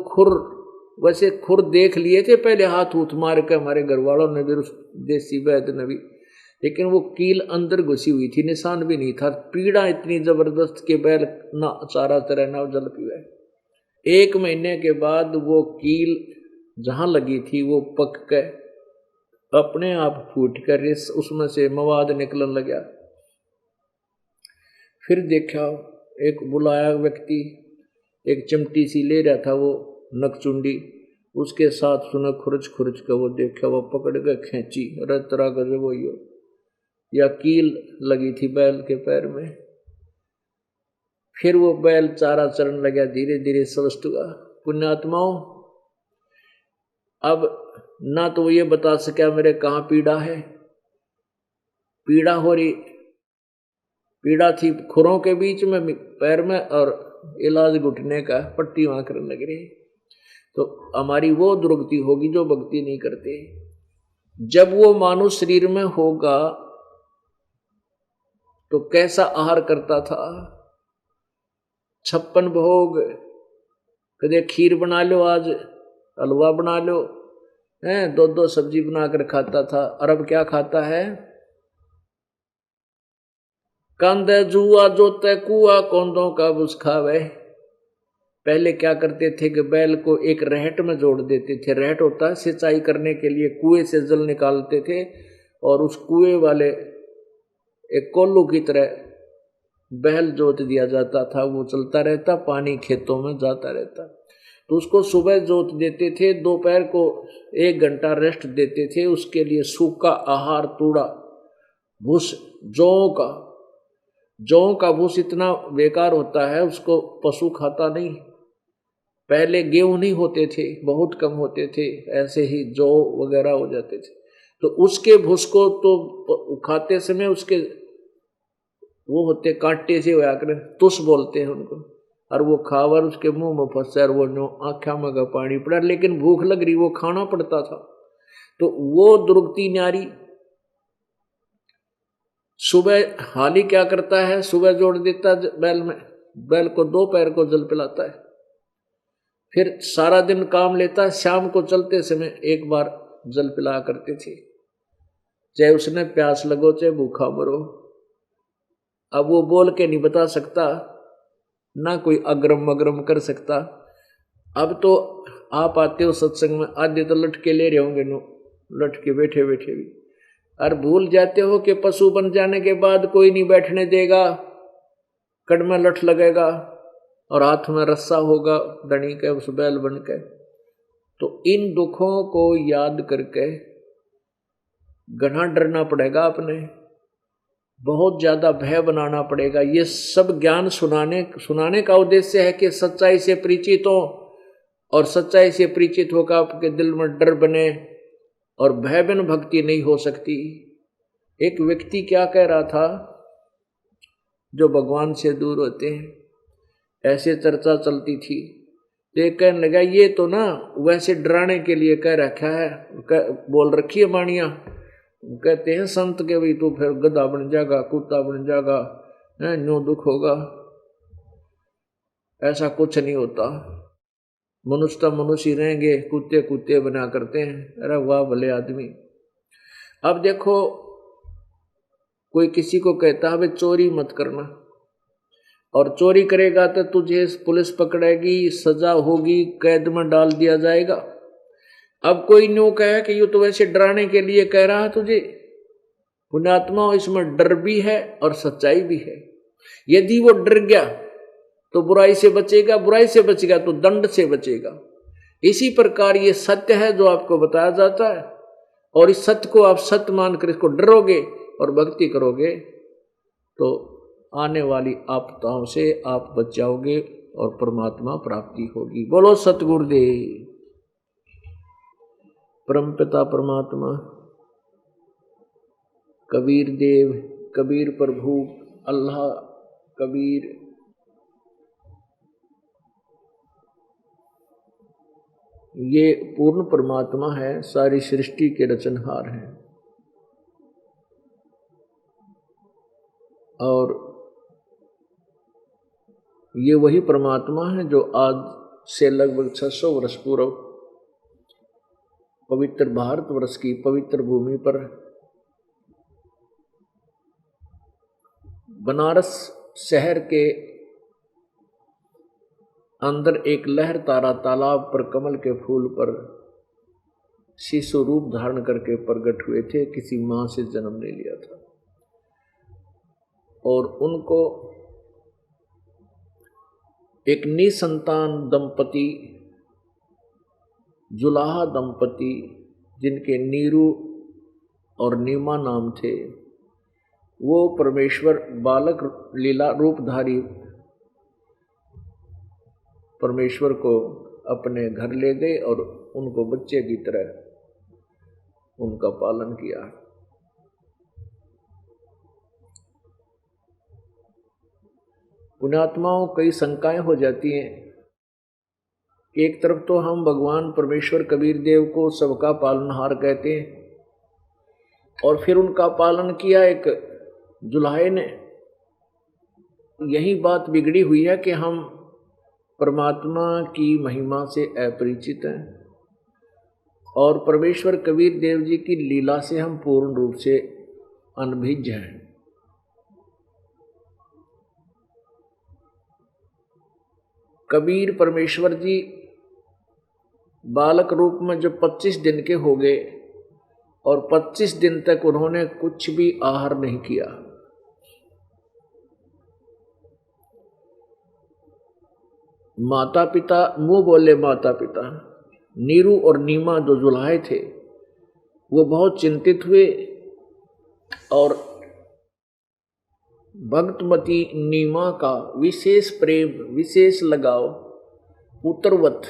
वैसे खुर देख लिए थे पहले, हाथ उठ मार के हमारे घर वालों ने भी, देसी वैद्य ने भी, लेकिन वो कील अंदर घुसी हुई थी, निशान भी नहीं था। पीड़ा इतनी जबरदस्त के बैल ना चारा तरह ना जल पीवे। 1 महीने के बाद वो कील जहां लगी थी वो पक के अपने आप फूट कर उसमें से मवाद निकलने लगा। फिर देखा एक बुलाया व्यक्ति, एक चिमटी सी ले रहा था वो नकचुंडी, उसके साथ सुना खुरच कर वो देखा, वो पकड़ के खींची, अरे तरह गजब वही हो, या कील लगी थी बैल के पैर में। फिर वो बैल चारा चरण लगा, धीरे धीरे स्वस्थ हुआ। पुण्यात्माओं, अब ना तो वो ये बता सका मेरे कहाँ पीड़ा है, पीड़ा हो रही, पीड़ा थी खुरों के बीच में पैर में, और इलाज घुटने का, पट्टी वहां करने लग रही। तो हमारी वो दुर्गति होगी जो भक्ति नहीं करते। जब वो मानव शरीर में होगा तो कैसा आहार करता था, 56 भोग, कदे खीर बना लो, आज हलवा बना लो, 2 सब्जी बनाकर खाता था। और अब क्या खाता है, कांदे जुआ जोते कुआ कौंदों का बुझ खावे। पहले क्या करते थे कि बैल को एक रहट में जोड़ देते थे, रहट होता है सिंचाई करने के लिए, कुएं से जल निकालते थे, और उस कुएं वाले एक कोल्लू की तरह बैल जोत दिया जाता था, वो चलता रहता, पानी खेतों में जाता रहता। तो उसको सुबह जोत देते थे, दोपहर को 1 घंटा रेस्ट देते थे, उसके लिए सूखा आहार, तूड़ा भूस, जौ का भूस इतना बेकार होता है, उसको पशु खाता नहीं। पहले गेहूं नहीं होते थे, बहुत कम होते थे, ऐसे ही जौ वगैरह हो जाते थे, तो उसके भूस को तो खाते समय उसके वो होते कांटे से होया करे, तुस बोलते हैं उनको, और वो खावर उसके मुंह में फंसा और वो आँखा में का पानी पड़ा, लेकिन भूख लग रही, वो खाना पड़ता था। तो वो दुर्गति न्यारी सुबह हाली क्या करता है, सुबह जोड़ देता बैल में, बैल को 2 पैर को जल पिलाता है, फिर सारा दिन काम लेता, शाम को चलते समय 1 बार जल पिलाया करते थे, चाहे उसने प्यास लगो चाहे भूखा मरो। अब वो बोल के नहीं बता सकता, ना कोई अग्रम मग्रम कर सकता। अब तो आप आते हो सत्संग में, आधे तो लटके ले रहे होंगे, नो लटके बैठे बैठे भी, और भूल जाते हो कि पशु बन जाने के बाद कोई नहीं बैठने देगा, कड़ में लठ लगेगा और हाथ में रस्सा होगा दड़ी के, उस बैल बन के। तो इन दुखों को याद करके घना डरना पड़ेगा, अपने बहुत ज्यादा भय बनाना पड़ेगा। ये सब ज्ञान सुनाने का उद्देश्य है कि सच्चाई से परिचित हो, और सच्चाई से परिचित होकर आपके दिल में डर बने, और भय बिन भक्ति नहीं हो सकती। एक व्यक्ति क्या कह रहा था, जो भगवान से दूर होते हैं, ऐसे चर्चा चलती थी, तो कहने लगा ये तो ना वैसे डराने के लिए कह रखा है, बोल रखी है वाणियां। कहते हैं संत के भी तू फिर गधा बन जाएगा, कुत्ता बन जाएगा, न्यू दुख होगा। ऐसा कुछ नहीं होता, मनुष्य तो मनुष्य ही रहेंगे, कुत्ते कुत्ते बना करते हैं। अरे वाह भले आदमी। अब देखो, कोई किसी को कहता है चोरी मत करना, और चोरी करेगा तो तुझे पुलिस पकड़ेगी, सजा होगी, कैद में डाल दिया जाएगा। अब कोई न्यू कहे कि ये तो वैसे डराने के लिए कह रहा है तुझे, पुण्यात्मा इसमें डर भी है और सच्चाई भी है। यदि वो डर गया तो बुराई से बचेगा, बुराई से बचेगा तो दंड से बचेगा। इसी प्रकार ये सत्य है जो आपको बताया जाता है, और इस सत्य को आप सत्य मानकर इसको डरोगे और भक्ति करोगे तो आने वाली आपदाओं से आप बच जाओगे और परमात्मा प्राप्ति होगी। बोलो सतगुरुदेव। परमपिता परमात्मा कबीर देव, कबीर प्रभु, अल्लाह, कबीर, ये पूर्ण परमात्मा है, सारी सृष्टि के रचनहार हैं। और ये वही परमात्मा है जो आज से लगभग 600 वर्ष पूर्व पवित्र भारतवर्ष की पवित्र भूमि पर बनारस शहर के अंदर एक लहर तारा तालाब पर कमल के फूल पर शिशु रूप धारण करके प्रकट हुए थे। किसी मां से जन्म ले लिया था, और उनको एक निसंतान दंपति, जुलाहा दंपति, जिनके नीरू और नीमा नाम थे, वो परमेश्वर बालक लीला रूपधारी परमेश्वर को अपने घर ले गए और उनको बच्चे की तरह उनका पालन किया। पुण्यात्माओं, कई शंकाएं हो जाती हैं कि एक तरफ तो हम भगवान परमेश्वर कबीर देव को सबका पालनहार कहते हैं, और फिर उनका पालन किया एक जुलाहे ने। यही बात बिगड़ी हुई है कि हम परमात्मा की महिमा से अपरिचित हैं, और परमेश्वर कबीर देव जी की लीला से हम पूर्ण रूप से अनभिज्ञ हैं। कबीर परमेश्वर जी बालक रूप में जब 25 दिन के हो गए, और 25 दिन तक उन्होंने कुछ भी आहार नहीं किया। माता पिता, मुंह बोले माता पिता, नीरू और नीमा जो जुलाहे थे, वो बहुत चिंतित हुए, और भक्तमती नीमा का विशेष प्रेम, विशेष लगाव, पुत्रवत,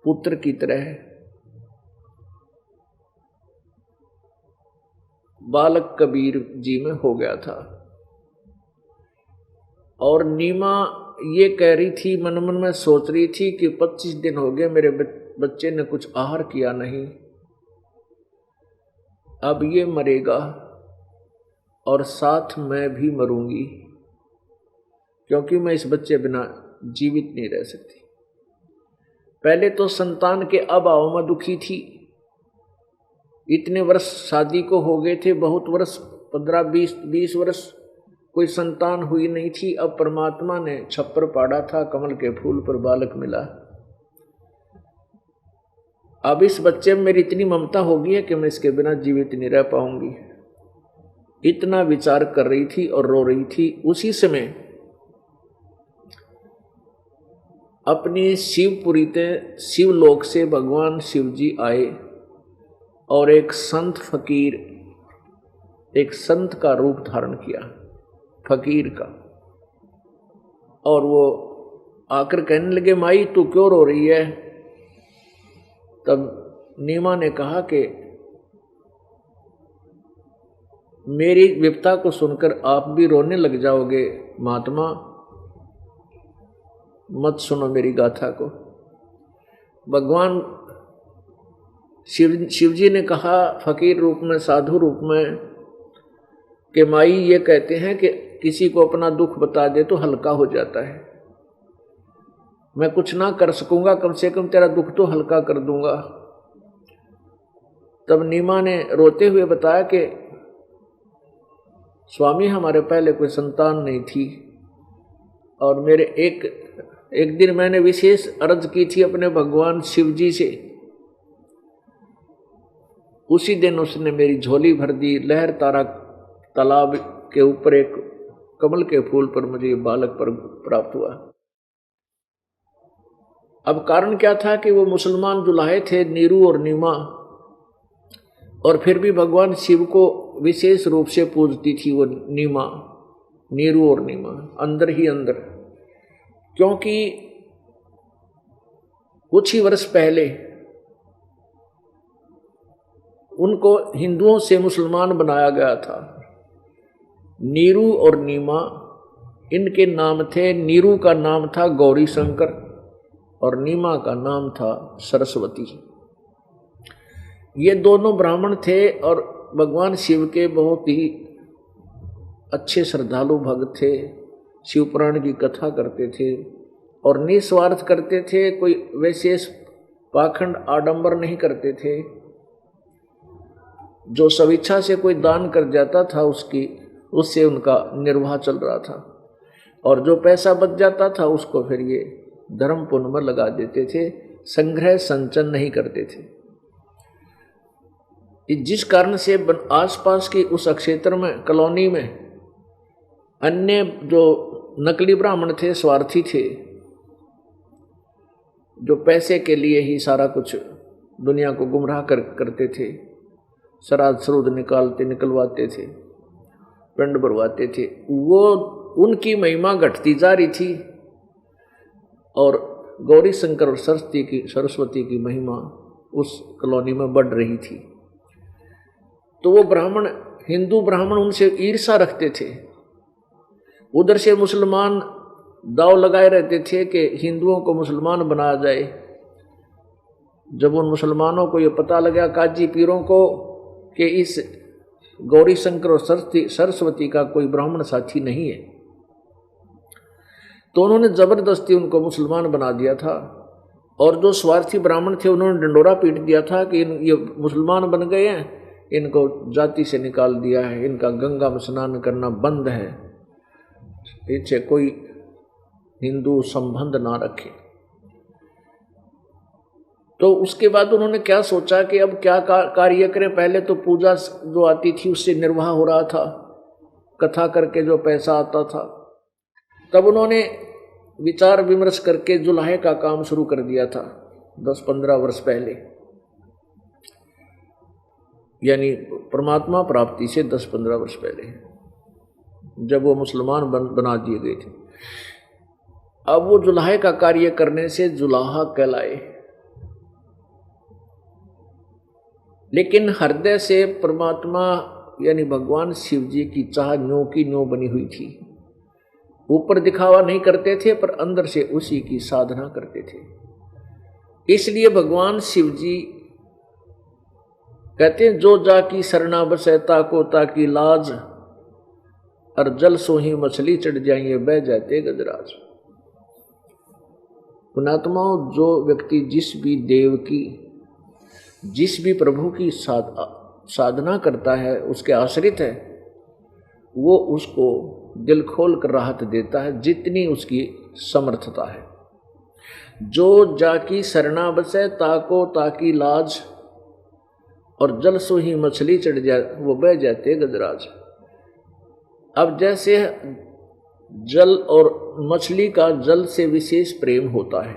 पुत्र की तरह बालक कबीर जी में हो गया था। और नीमा ये कह रही थी, मन मन में सोच रही थी कि 25 दिन हो गए मेरे बच्चे ने कुछ आहार किया नहीं, अब ये मरेगा और साथ मैं भी मरूंगी, क्योंकि मैं इस बच्चे बिना जीवित नहीं रह सकती। पहले तो संतान के अभाव में दुखी थी, इतने वर्ष शादी को हो गए थे, बहुत वर्ष, 15-20 वर्ष कोई संतान हुई नहीं थी। अब परमात्मा ने छप्पर पाड़ा था, कमल के फूल पर बालक मिला, अब इस बच्चे में मेरी इतनी ममता होगी है कि मैं इसके बिना जीवित नहीं रह पाऊंगी। इतना विचार कर रही थी और रो रही थी। उसी समय अपनी शिवपुरी ते शिवलोक से भगवान शिव जी आए और एक संत फकीर, एक संत का रूप धारण किया, फकीर का। और वो आकर कहने लगे, माई तू क्यों रो रही है? तब नीमा ने कहा कि मेरी विपदा को सुनकर आप भी रोने लग जाओगे महात्मा, मत सुनो मेरी गाथा को। भगवान शिव जी ने कहा फकीर रूप में, साधु रूप में, कि माई ये कहते हैं कि किसी को अपना दुख बता दे तो हल्का हो जाता है। मैं कुछ ना कर सकूंगा, कम से कम तेरा दुख तो हल्का कर दूंगा। तब नीमा ने रोते हुए बताया कि स्वामी हमारे पहले कोई संतान नहीं थी और मेरे एक दिन मैंने विशेष अर्ज की थी अपने भगवान शिव जी से। उसी दिन उसने मेरी झोली भर दी। लहर तारा तालाब के ऊपर एक कमल के फूल पर मुझे ये बालक पर प्राप्त हुआ। अब कारण क्या था कि वो मुसलमान जुलाहे थे, नीरू और नीमा, और फिर भी भगवान शिव को विशेष रूप से पूजती थी वो नीमा, नीरू और नीमा, अंदर ही अंदर। क्योंकि कुछ ही वर्ष पहले उनको हिंदुओं से मुसलमान बनाया गया था। नीरू और नीमा इनके नाम थे। नीरू का नाम था गौरी शंकर और नीमा का नाम था सरस्वती। ये दोनों ब्राह्मण थे और भगवान शिव के बहुत ही अच्छे श्रद्धालु भक्त थे। शिव पुराण की कथा करते थे और निस्वार्थ करते थे, कोई विशेष पाखंड आडंबर नहीं करते थे। जो स्वेच्छा से कोई दान कर जाता था उससे उनका निर्वाह चल रहा था, और जो पैसा बच जाता था उसको फिर ये धर्म पुण्य में लगा देते थे। संग्रह संचन नहीं करते थे। जिस कारण से आसपास की उस क्षेत्र में, कॉलोनी में अन्य जो नकली ब्राह्मण थे, स्वार्थी थे, जो पैसे के लिए ही सारा कुछ दुनिया को गुमराह करते थे, श्राद्ध श्रुद्ध निकलवाते थे, पिंड भरवाते थे, वो उनकी महिमा घटती जा रही थी और गौरी शंकर और सरस्वती की महिमा उस कॉलोनी में बढ़ रही थी। तो वो ब्राह्मण, हिंदू ब्राह्मण उनसे ईर्ष्या रखते थे। उधर से मुसलमान दाव लगाए रहते थे कि हिंदुओं को मुसलमान बनाया जाए। जब उन मुसलमानों को ये पता लगा, काजी पीरों को, कि इस गौरी शंकर और सरस्वती का कोई ब्राह्मण साथी नहीं है, तो उन्होंने जबरदस्ती उनको मुसलमान बना दिया था। और जो स्वार्थी ब्राह्मण थे उन्होंने डंडोरा पीट दिया था कि ये मुसलमान बन गए हैं, इनको जाति से निकाल दिया है, इनका गंगा में स्नान करना बंद है, पीछे कोई हिंदू संबंध ना रखे। तो उसके बाद उन्होंने क्या सोचा कि अब क्या कार्य करें। पहले तो पूजा जो आती थी उससे निर्वाह हो रहा था, कथा करके जो पैसा आता था। तब उन्होंने विचार विमर्श करके जुलाहे का काम शुरू कर दिया था 10-15 वर्ष पहले, यानी परमात्मा प्राप्ति से 10-15 वर्ष पहले, जब वो मुसलमान बना दिए गए थे। अब वो जुलाहे का कार्य करने से जुलाहा कहलाए, लेकिन हृदय से परमात्मा यानी भगवान शिव जी की चाह न्यों की न्यों बनी हुई थी। ऊपर दिखावा नहीं करते थे पर अंदर से उसी की साधना करते थे। इसलिए भगवान शिव जी कहते हैं, जो जाकी शरणा बसे ताको ताकी लाज, और जल सोही मछली चढ़ जाइए बह जाते गजराज। पुणात्माओं, जो व्यक्ति जिस भी देव की, जिस भी प्रभु की साधना करता है, उसके आश्रित है, वो उसको दिल खोल कर राहत देता है जितनी उसकी समर्थता है। जो जाकी सरना बसे ताको ताकी लाज, और जल सो ही मछली चढ़ जाए वो बह जाते गजराज। अब जैसे जल और मछली का जल से विशेष प्रेम होता है,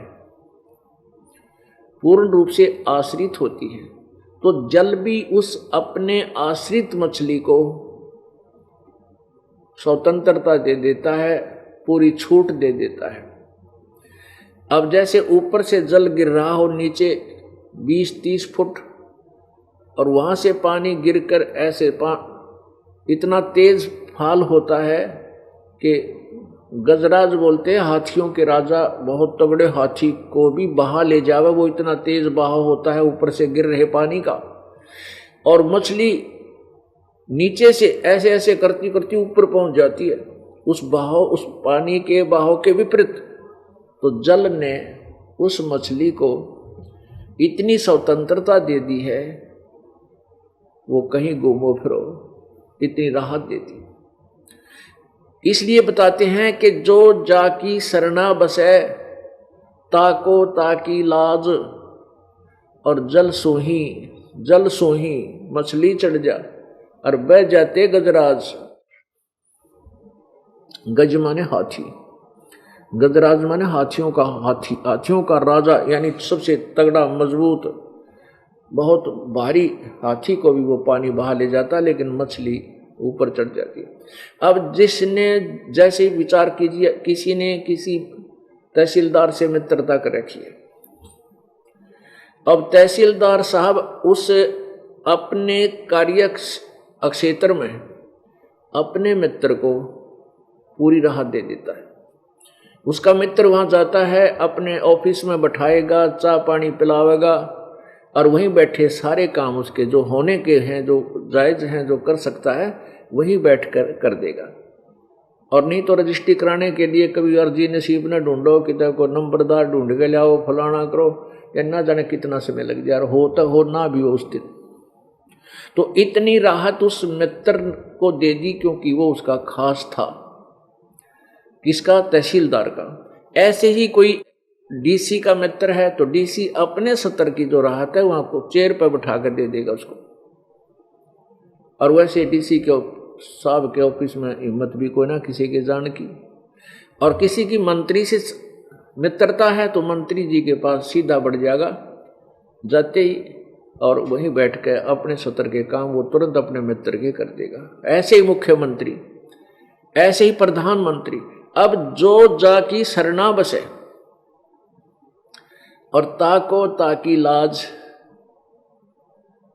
पूर्ण रूप से आश्रित होती है, तो जल भी उस अपने आश्रित मछली को स्वतंत्रता दे देता है, पूरी छूट दे देता है। अब जैसे ऊपर से जल गिर रहा हो नीचे 20-30 फुट, और वहां से पानी गिरकर ऐसे इतना तेज फाल होता है कि गजराज बोलते हैं हाथियों के राजा, बहुत तगड़े हाथी को भी बहा ले जावे, वो इतना तेज बहाव होता है ऊपर से गिर रहे पानी का। और मछली नीचे से ऐसे ऐसे करती करती ऊपर पहुंच जाती है, उस बहाव, उस पानी के बहाव के विपरीत। तो जल ने उस मछली को इतनी स्वतंत्रता दे दी है, वो कहीं घूमो फिरो, इतनी राहत देती। इसलिए बताते हैं कि जो जाकी सरना बसे ताको ताकी लाज, और जल सोही मछली चढ़ जा और बह जाते गजराज। गज माने हाथी, गजराज माने हाथियों का राजा, यानी सबसे तगड़ा मजबूत बहुत भारी हाथी को भी वो पानी बहा ले जाता, लेकिन मछली ऊपर चढ़ जाती है। अब जिसने जैसे ही विचार कीजिए, किसी ने किसी तहसीलदार से मित्रता कर रखी है। अब तहसीलदार साहब उस अपने कार्य क्षेत्र में अपने मित्र को पूरी राहत दे देता है। उसका मित्र वहां जाता है, अपने ऑफिस में बैठाएगा, चाय पानी पिलावेगा, और वहीं बैठे सारे काम उसके जो होने के हैं, जो जायज हैं, जो कर सकता है, वहीं बैठ कर देगा। और नहीं तो रजिस्ट्री कराने के लिए कभी अर्जी नसीब न ढूंढो, कितना को नंबरदार ढूंढ के लाओ, फलाना करो, या ना जाने कितना समय लग जाए, हो ना भी हो उस दिन। तो इतनी राहत उस मित्र को दे दी, क्योंकि वो उसका खास था। किसका? तहसीलदार का। ऐसे ही कोई डीसी का मित्र है, तो डीसी अपने सत्र की जो राहत है वहां को चेयर पर बैठा कर दे देगा उसको। और वैसे डीसी के साहब के ऑफिस में हिम्मत भी कोई ना किसी के जान की। और किसी की मंत्री से मित्रता है तो मंत्री जी के पास सीधा बढ़ जाएगा जाते ही, और वहीं बैठ के अपने सत्र के काम वो तुरंत अपने मित्र के कर देगा। ऐसे ही मुख्यमंत्री, ऐसे ही प्रधानमंत्री। अब जो जाकी सरना बसे और ताको ताकी लाज,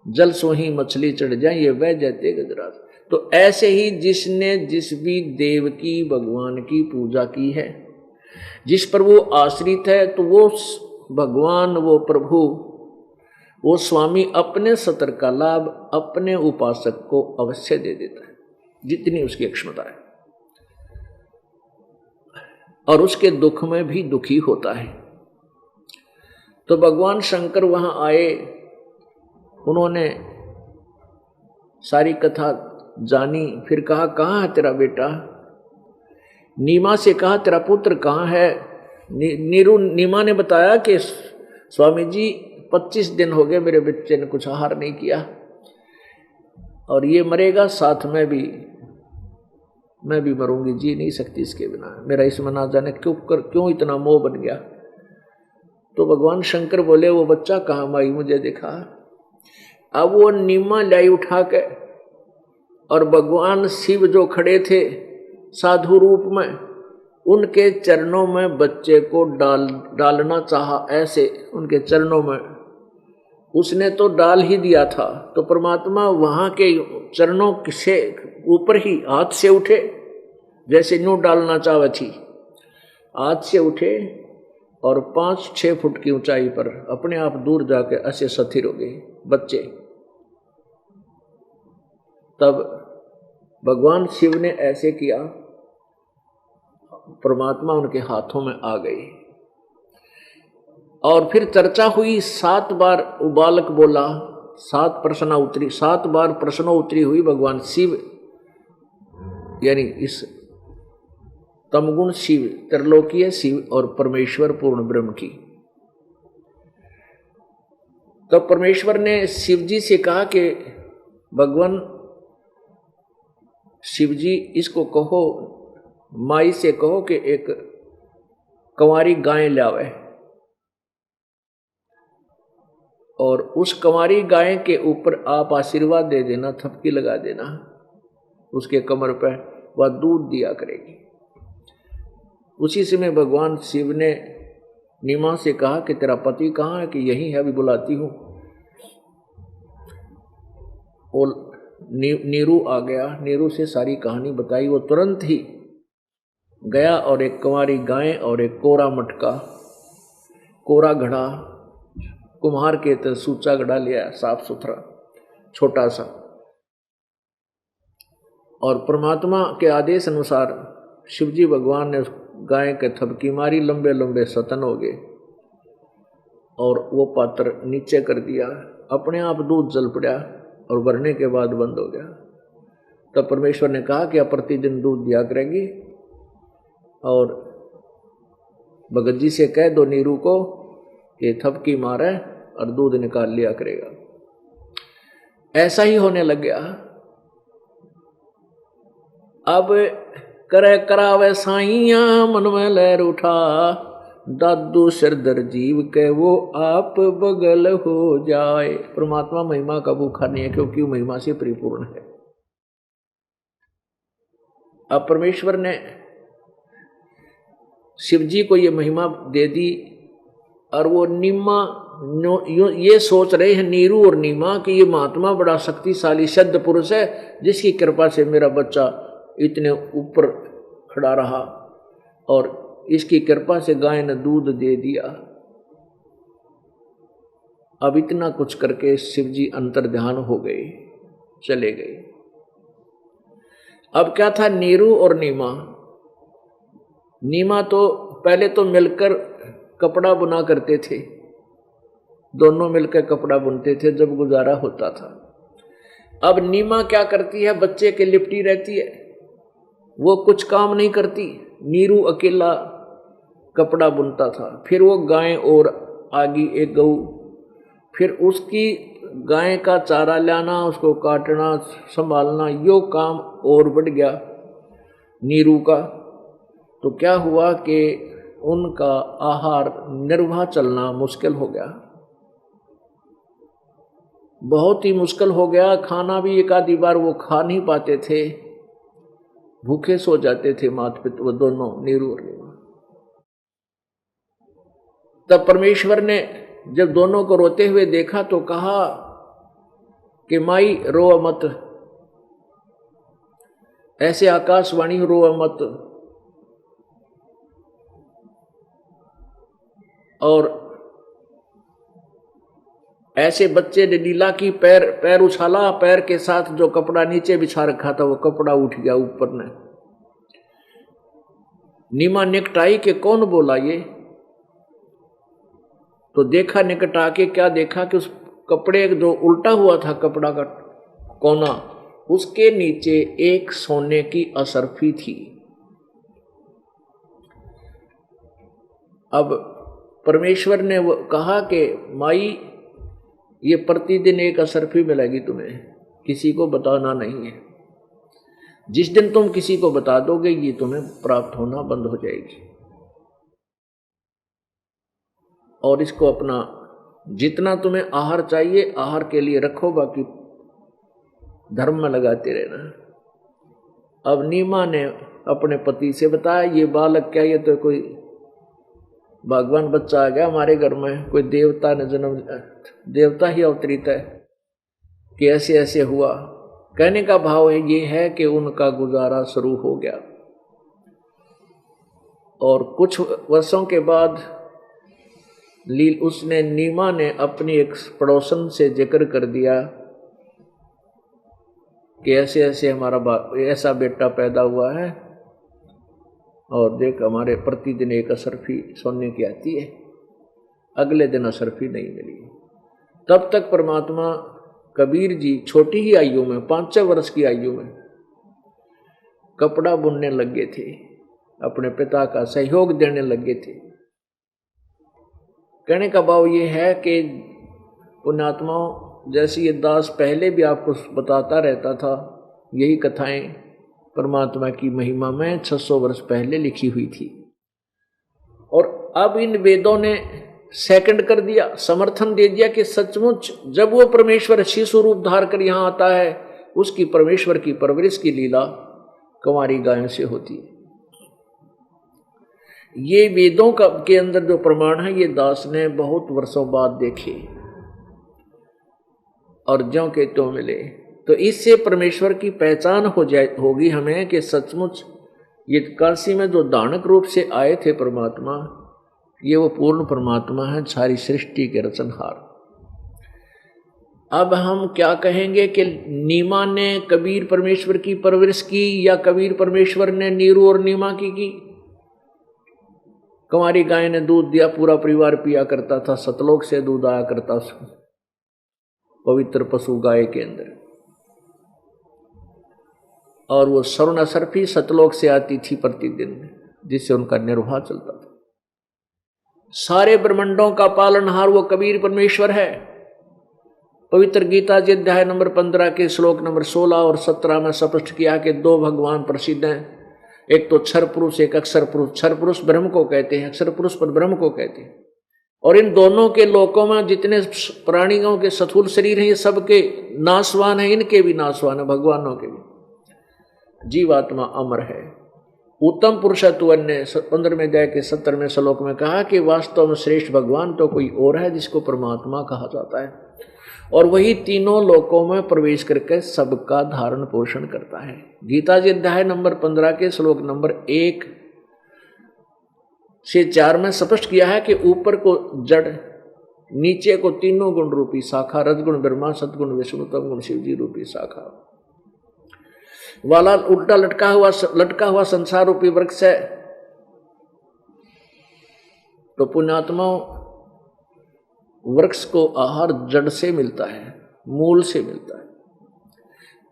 जल सोही मछली चढ़ जाए ये वह जाते गजराज। तो ऐसे ही जिसने जिस भी देव की, भगवान की पूजा की है, जिस पर वो आश्रित है, तो वो भगवान, वो प्रभु, वो स्वामी अपने सत्र का लाभ अपने उपासक को अवश्य दे देता है, जितनी उसकी क्षमता है। और उसके दुख में भी दुखी होता है। तो भगवान शंकर वहां आए, उन्होंने सारी कथा जानी, फिर कहा कहाँ है तेरा बेटा? नीमा से कहा तेरा पुत्र कहाँ है? नीमा ने बताया कि स्वामी जी 25 दिन हो गए मेरे बच्चे ने कुछ आहार नहीं किया, और ये मरेगा साथ में भी, मैं भी मरूंगी, जी नहीं सकती इसके बिना, मेरा इसमें ना जाने क्यों इतना मोह बन गया। तो भगवान शंकर बोले वो बच्चा कहाँ माई मुझे देखा। अब वो नीमा लाई उठा के, और भगवान शिव जो खड़े थे साधु रूप में, उनके चरणों में बच्चे को डालना चाहा, ऐसे उनके चरणों में उसने तो डाल ही दिया था। तो परमात्मा वहां के चरणों से ऊपर ही हाथ से उठे, जैसे न्यू डालना चाहे थी, हाथ से उठे और 5-6 फुट की ऊंचाई पर अपने आप दूर जाके ऐसे स्थिर हो गए बच्चे। तब भगवान शिव ने ऐसे किया, परमात्मा उनके हाथों में आ गई। और फिर चर्चा हुई, 7 बार बालक बोला, 7 प्रश्न उतरी, 7 बार प्रश्नों उतरी हुई भगवान शिव, यानी इस तमगुण शिव, त्रिलोकीय शिव और परमेश्वर पूर्ण ब्रह्म की। तो परमेश्वर ने शिव जी से कहा कि भगवान शिव जी, इसको कहो, माई से कहो कि एक कंवारी गाय लावे और उस कंवारी गाय के ऊपर आप आशीर्वाद दे देना, थपकी लगा देना उसके कमर पर, वह दूध दिया करेगी। उसी समय भगवान शिव ने नीमा से कहा कि तेरा पति कहाँ है? कि यही है, अभी बुलाती हूँ। और नीरू आ गया, नीरू से सारी कहानी बताई। वो तुरंत ही गया और एक कंवारी गाय और एक कोरा मटका, कोरा घड़ा, कुम्हार के तरह सूचा घड़ा लिया, साफ सुथरा छोटा सा, और परमात्मा के आदेश अनुसार शिवजी भगवान ने उस गाय के थपकी मारी, लंबे लंबे सतन हो गए और वो पात्र नीचे कर दिया, अपने आप दूध जल पड़ा और भरने के बाद बंद हो गया। तब परमेश्वर ने कहा कि अब प्रतिदिन दूध दिया करेगी और भगत जी से कह दो नीरू को कि थपकी मारे और दूध निकाल लिया करेगा। ऐसा ही होने लग गया। अब करे करावे साइया मन में लहर उठा, दादू सिरदर जीव के वो आप बगल हो जाए। परमात्मा महिमा का भूखा नहीं है, क्योंकि वो महिमा से परिपूर्ण है। अब परमेश्वर ने शिव जी को ये महिमा दे दी और वो नीमा ये सोच रहे हैं, नीरू और नीमा, कि ये महात्मा बड़ा शक्तिशाली सिद्ध पुरुष है जिसकी कृपा से मेरा बच्चा इतने ऊपर खड़ा रहा और इसकी कृपा से गाय ने दूध दे दिया। अब इतना कुछ करके शिवजी अंतर्ध्यान हो गए, चले गए। अब क्या था, नीरू और नीमा, नीमा तो पहले तो मिलकर कपड़ा बुना करते थे, दोनों मिलकर कपड़ा बुनते थे जब गुजारा होता था। अब नीमा क्या करती है, बच्चे के लिपटी रहती है, वो कुछ काम नहीं करती। नीरू अकेला कपड़ा बुनता था। फिर वो गाय और आगी एक गऊ, फिर उसकी गाय का चारा लाना, उसको काटना, संभालना, यो काम और बढ़ गया नीरू का। तो क्या हुआ कि उनका आहार निर्वाह चलना मुश्किल हो गया, बहुत ही मुश्किल हो गया। खाना भी एक आधी बार वो खा नहीं पाते थे, भूखे सो जाते थे माता पिता, वो दोनों, नीरू और नीमा। तब परमेश्वर ने जब दोनों को रोते हुए देखा तो कहा कि माई रो मत, ऐसे आकाशवाणी रो मत, और ऐसे बच्चे ने लीला की, पैर उछाला, पैर के साथ जो कपड़ा नीचे बिछा रखा था वो कपड़ा उठ गया ऊपर ने। नीमा निकटाई के कौन बोला ये, तो देखा निकट आके, क्या देखा कि उस कपड़े जो उल्टा हुआ था कपड़ा का कोना, उसके नीचे एक सोने की असरफी थी। अब परमेश्वर ने वो कहा कि माई ये प्रतिदिन एक असरफी मिलेगी तुम्हें, किसी को बताना नहीं है। जिस दिन तुम किसी को बता दोगे ये तुम्हें प्राप्त होना बंद हो जाएगी। और इसको अपना जितना तुम्हें आहार चाहिए आहार के लिए रखो, बाकी धर्म में लगाते रहना। अब नीमा ने अपने पति से बताया, ये बालक क्या, ये तो कोई भगवान बच्चा आ गया हमारे घर में, कोई देवता ने जन्म, देवता ही अवतरित है कि ऐसे ऐसे हुआ। कहने का भाव है ये है कि उनका गुजारा शुरू हो गया। और कुछ वर्षों के बाद उसने, नीमा ने अपनी एक पड़ोसन से जिक्र कर दिया कि ऐसे ऐसे हमारा ऐसा बेटा पैदा हुआ है और देख हमारे प्रतिदिन एक असरफी सोने की आती है। अगले दिन असरफी नहीं मिली। तब तक परमात्मा कबीर जी छोटी ही आयु में, 5 वर्ष की आयु में कपड़ा बुनने लग गए थे अपने पिता का सहयोग देने लगे थे। कहने का भाव ये है कि पुण्यात्माओं, जैसे ये दास पहले भी आपको बताता रहता था, यही कथाएं परमात्मा की महिमा में 600 वर्ष पहले लिखी हुई थी, और अब इन वेदों ने सेकंड कर दिया, समर्थन दे दिया कि सचमुच जब वो परमेश्वर शिशु रूप धार कर यहाँ आता है, उसकी परमेश्वर की परवरिश की लीला कुंवारी गायों से होती है। ये वेदों का के अंदर जो प्रमाण है, ये दास ने बहुत वर्षों बाद देखे और ज्यों के त्यों मिले। तो इससे परमेश्वर की पहचान होगी हमें कि सचमुच ये काशी में जो दानक रूप से आए थे परमात्मा, ये वो पूर्ण परमात्मा है, सारी सृष्टि के रचनहार। अब हम क्या कहेंगे कि नीमा ने कबीर परमेश्वर की परवरिश की या कबीर परमेश्वर ने नीरू और नीमा की? कुंवारी गाय ने दूध दिया, पूरा परिवार पिया करता था, सतलोक से दूध आया करता पवित्र पशु गाय के अंदर, और वो स्वर्ण सर्फी सतलोक से आती थी प्रतिदिन, जिससे उनका निर्वाह चलता था। सारे ब्रह्मांडों का पालनहार वो कबीर परमेश्वर है। पवित्र गीता जी अध्याय नंबर 15 के श्लोक नंबर 16 और 17 में स्पष्ट किया कि दो भगवान प्रसिद्ध हैं, एक तो क्षर पुरुष, एक अक्षर पुरुष। क्षर पुरुष ब्रह्म को कहते हैं, अक्षर पुरुष पर ब्रह्म को कहते हैं। और इन दोनों के लोकों में जितने प्राणियों के स्थूल शरीर हैं, ये सबके नाशवान हैं, इनके भी नाशवान है, भगवानों के भी। जीवात्मा अमर है। उत्तम पुरुषत्व ने 15वें अध्याय के 17वें श्लोक में कहा कि वास्तव में श्रेष्ठ भगवान तो कोई और है, जिसको परमात्मा कहा जाता है, और वही तीनों लोकों में प्रवेश करके सबका धारण पोषण करता है। गीता जी अध्याय नंबर 15 के श्लोक नंबर 1 से 4 में स्पष्ट किया है कि ऊपर को जड़, नीचे को तीनों गुण रूपी शाखा, रजगुण ब्रह्मा, सतगुण विष्णु, तम गुण शिव जी रूपी शाखा वाला उल्टा लटका हुआ संसार रूपी वृक्ष है। तो पुण्यात्माओं, वृक्ष को आहार जड़ से मिलता है, मूल से मिलता है,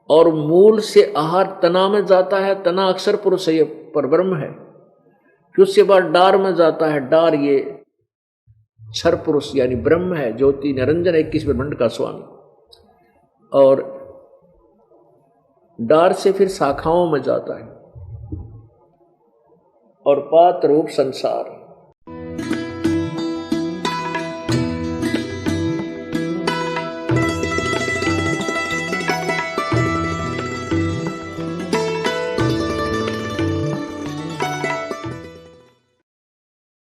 और मूल से आहार तना में जाता है। तना अक्षर पुरुष है, ये परब्रह्म है। फिर उसके बाद डार में जाता है, डार ये क्षर पुरुष यानी ब्रह्म है, ज्योति निरंजन 21 ब्रह्मांड का स्वामी। और डार से फिर शाखाओं में जाता है, और पात रूप संसार।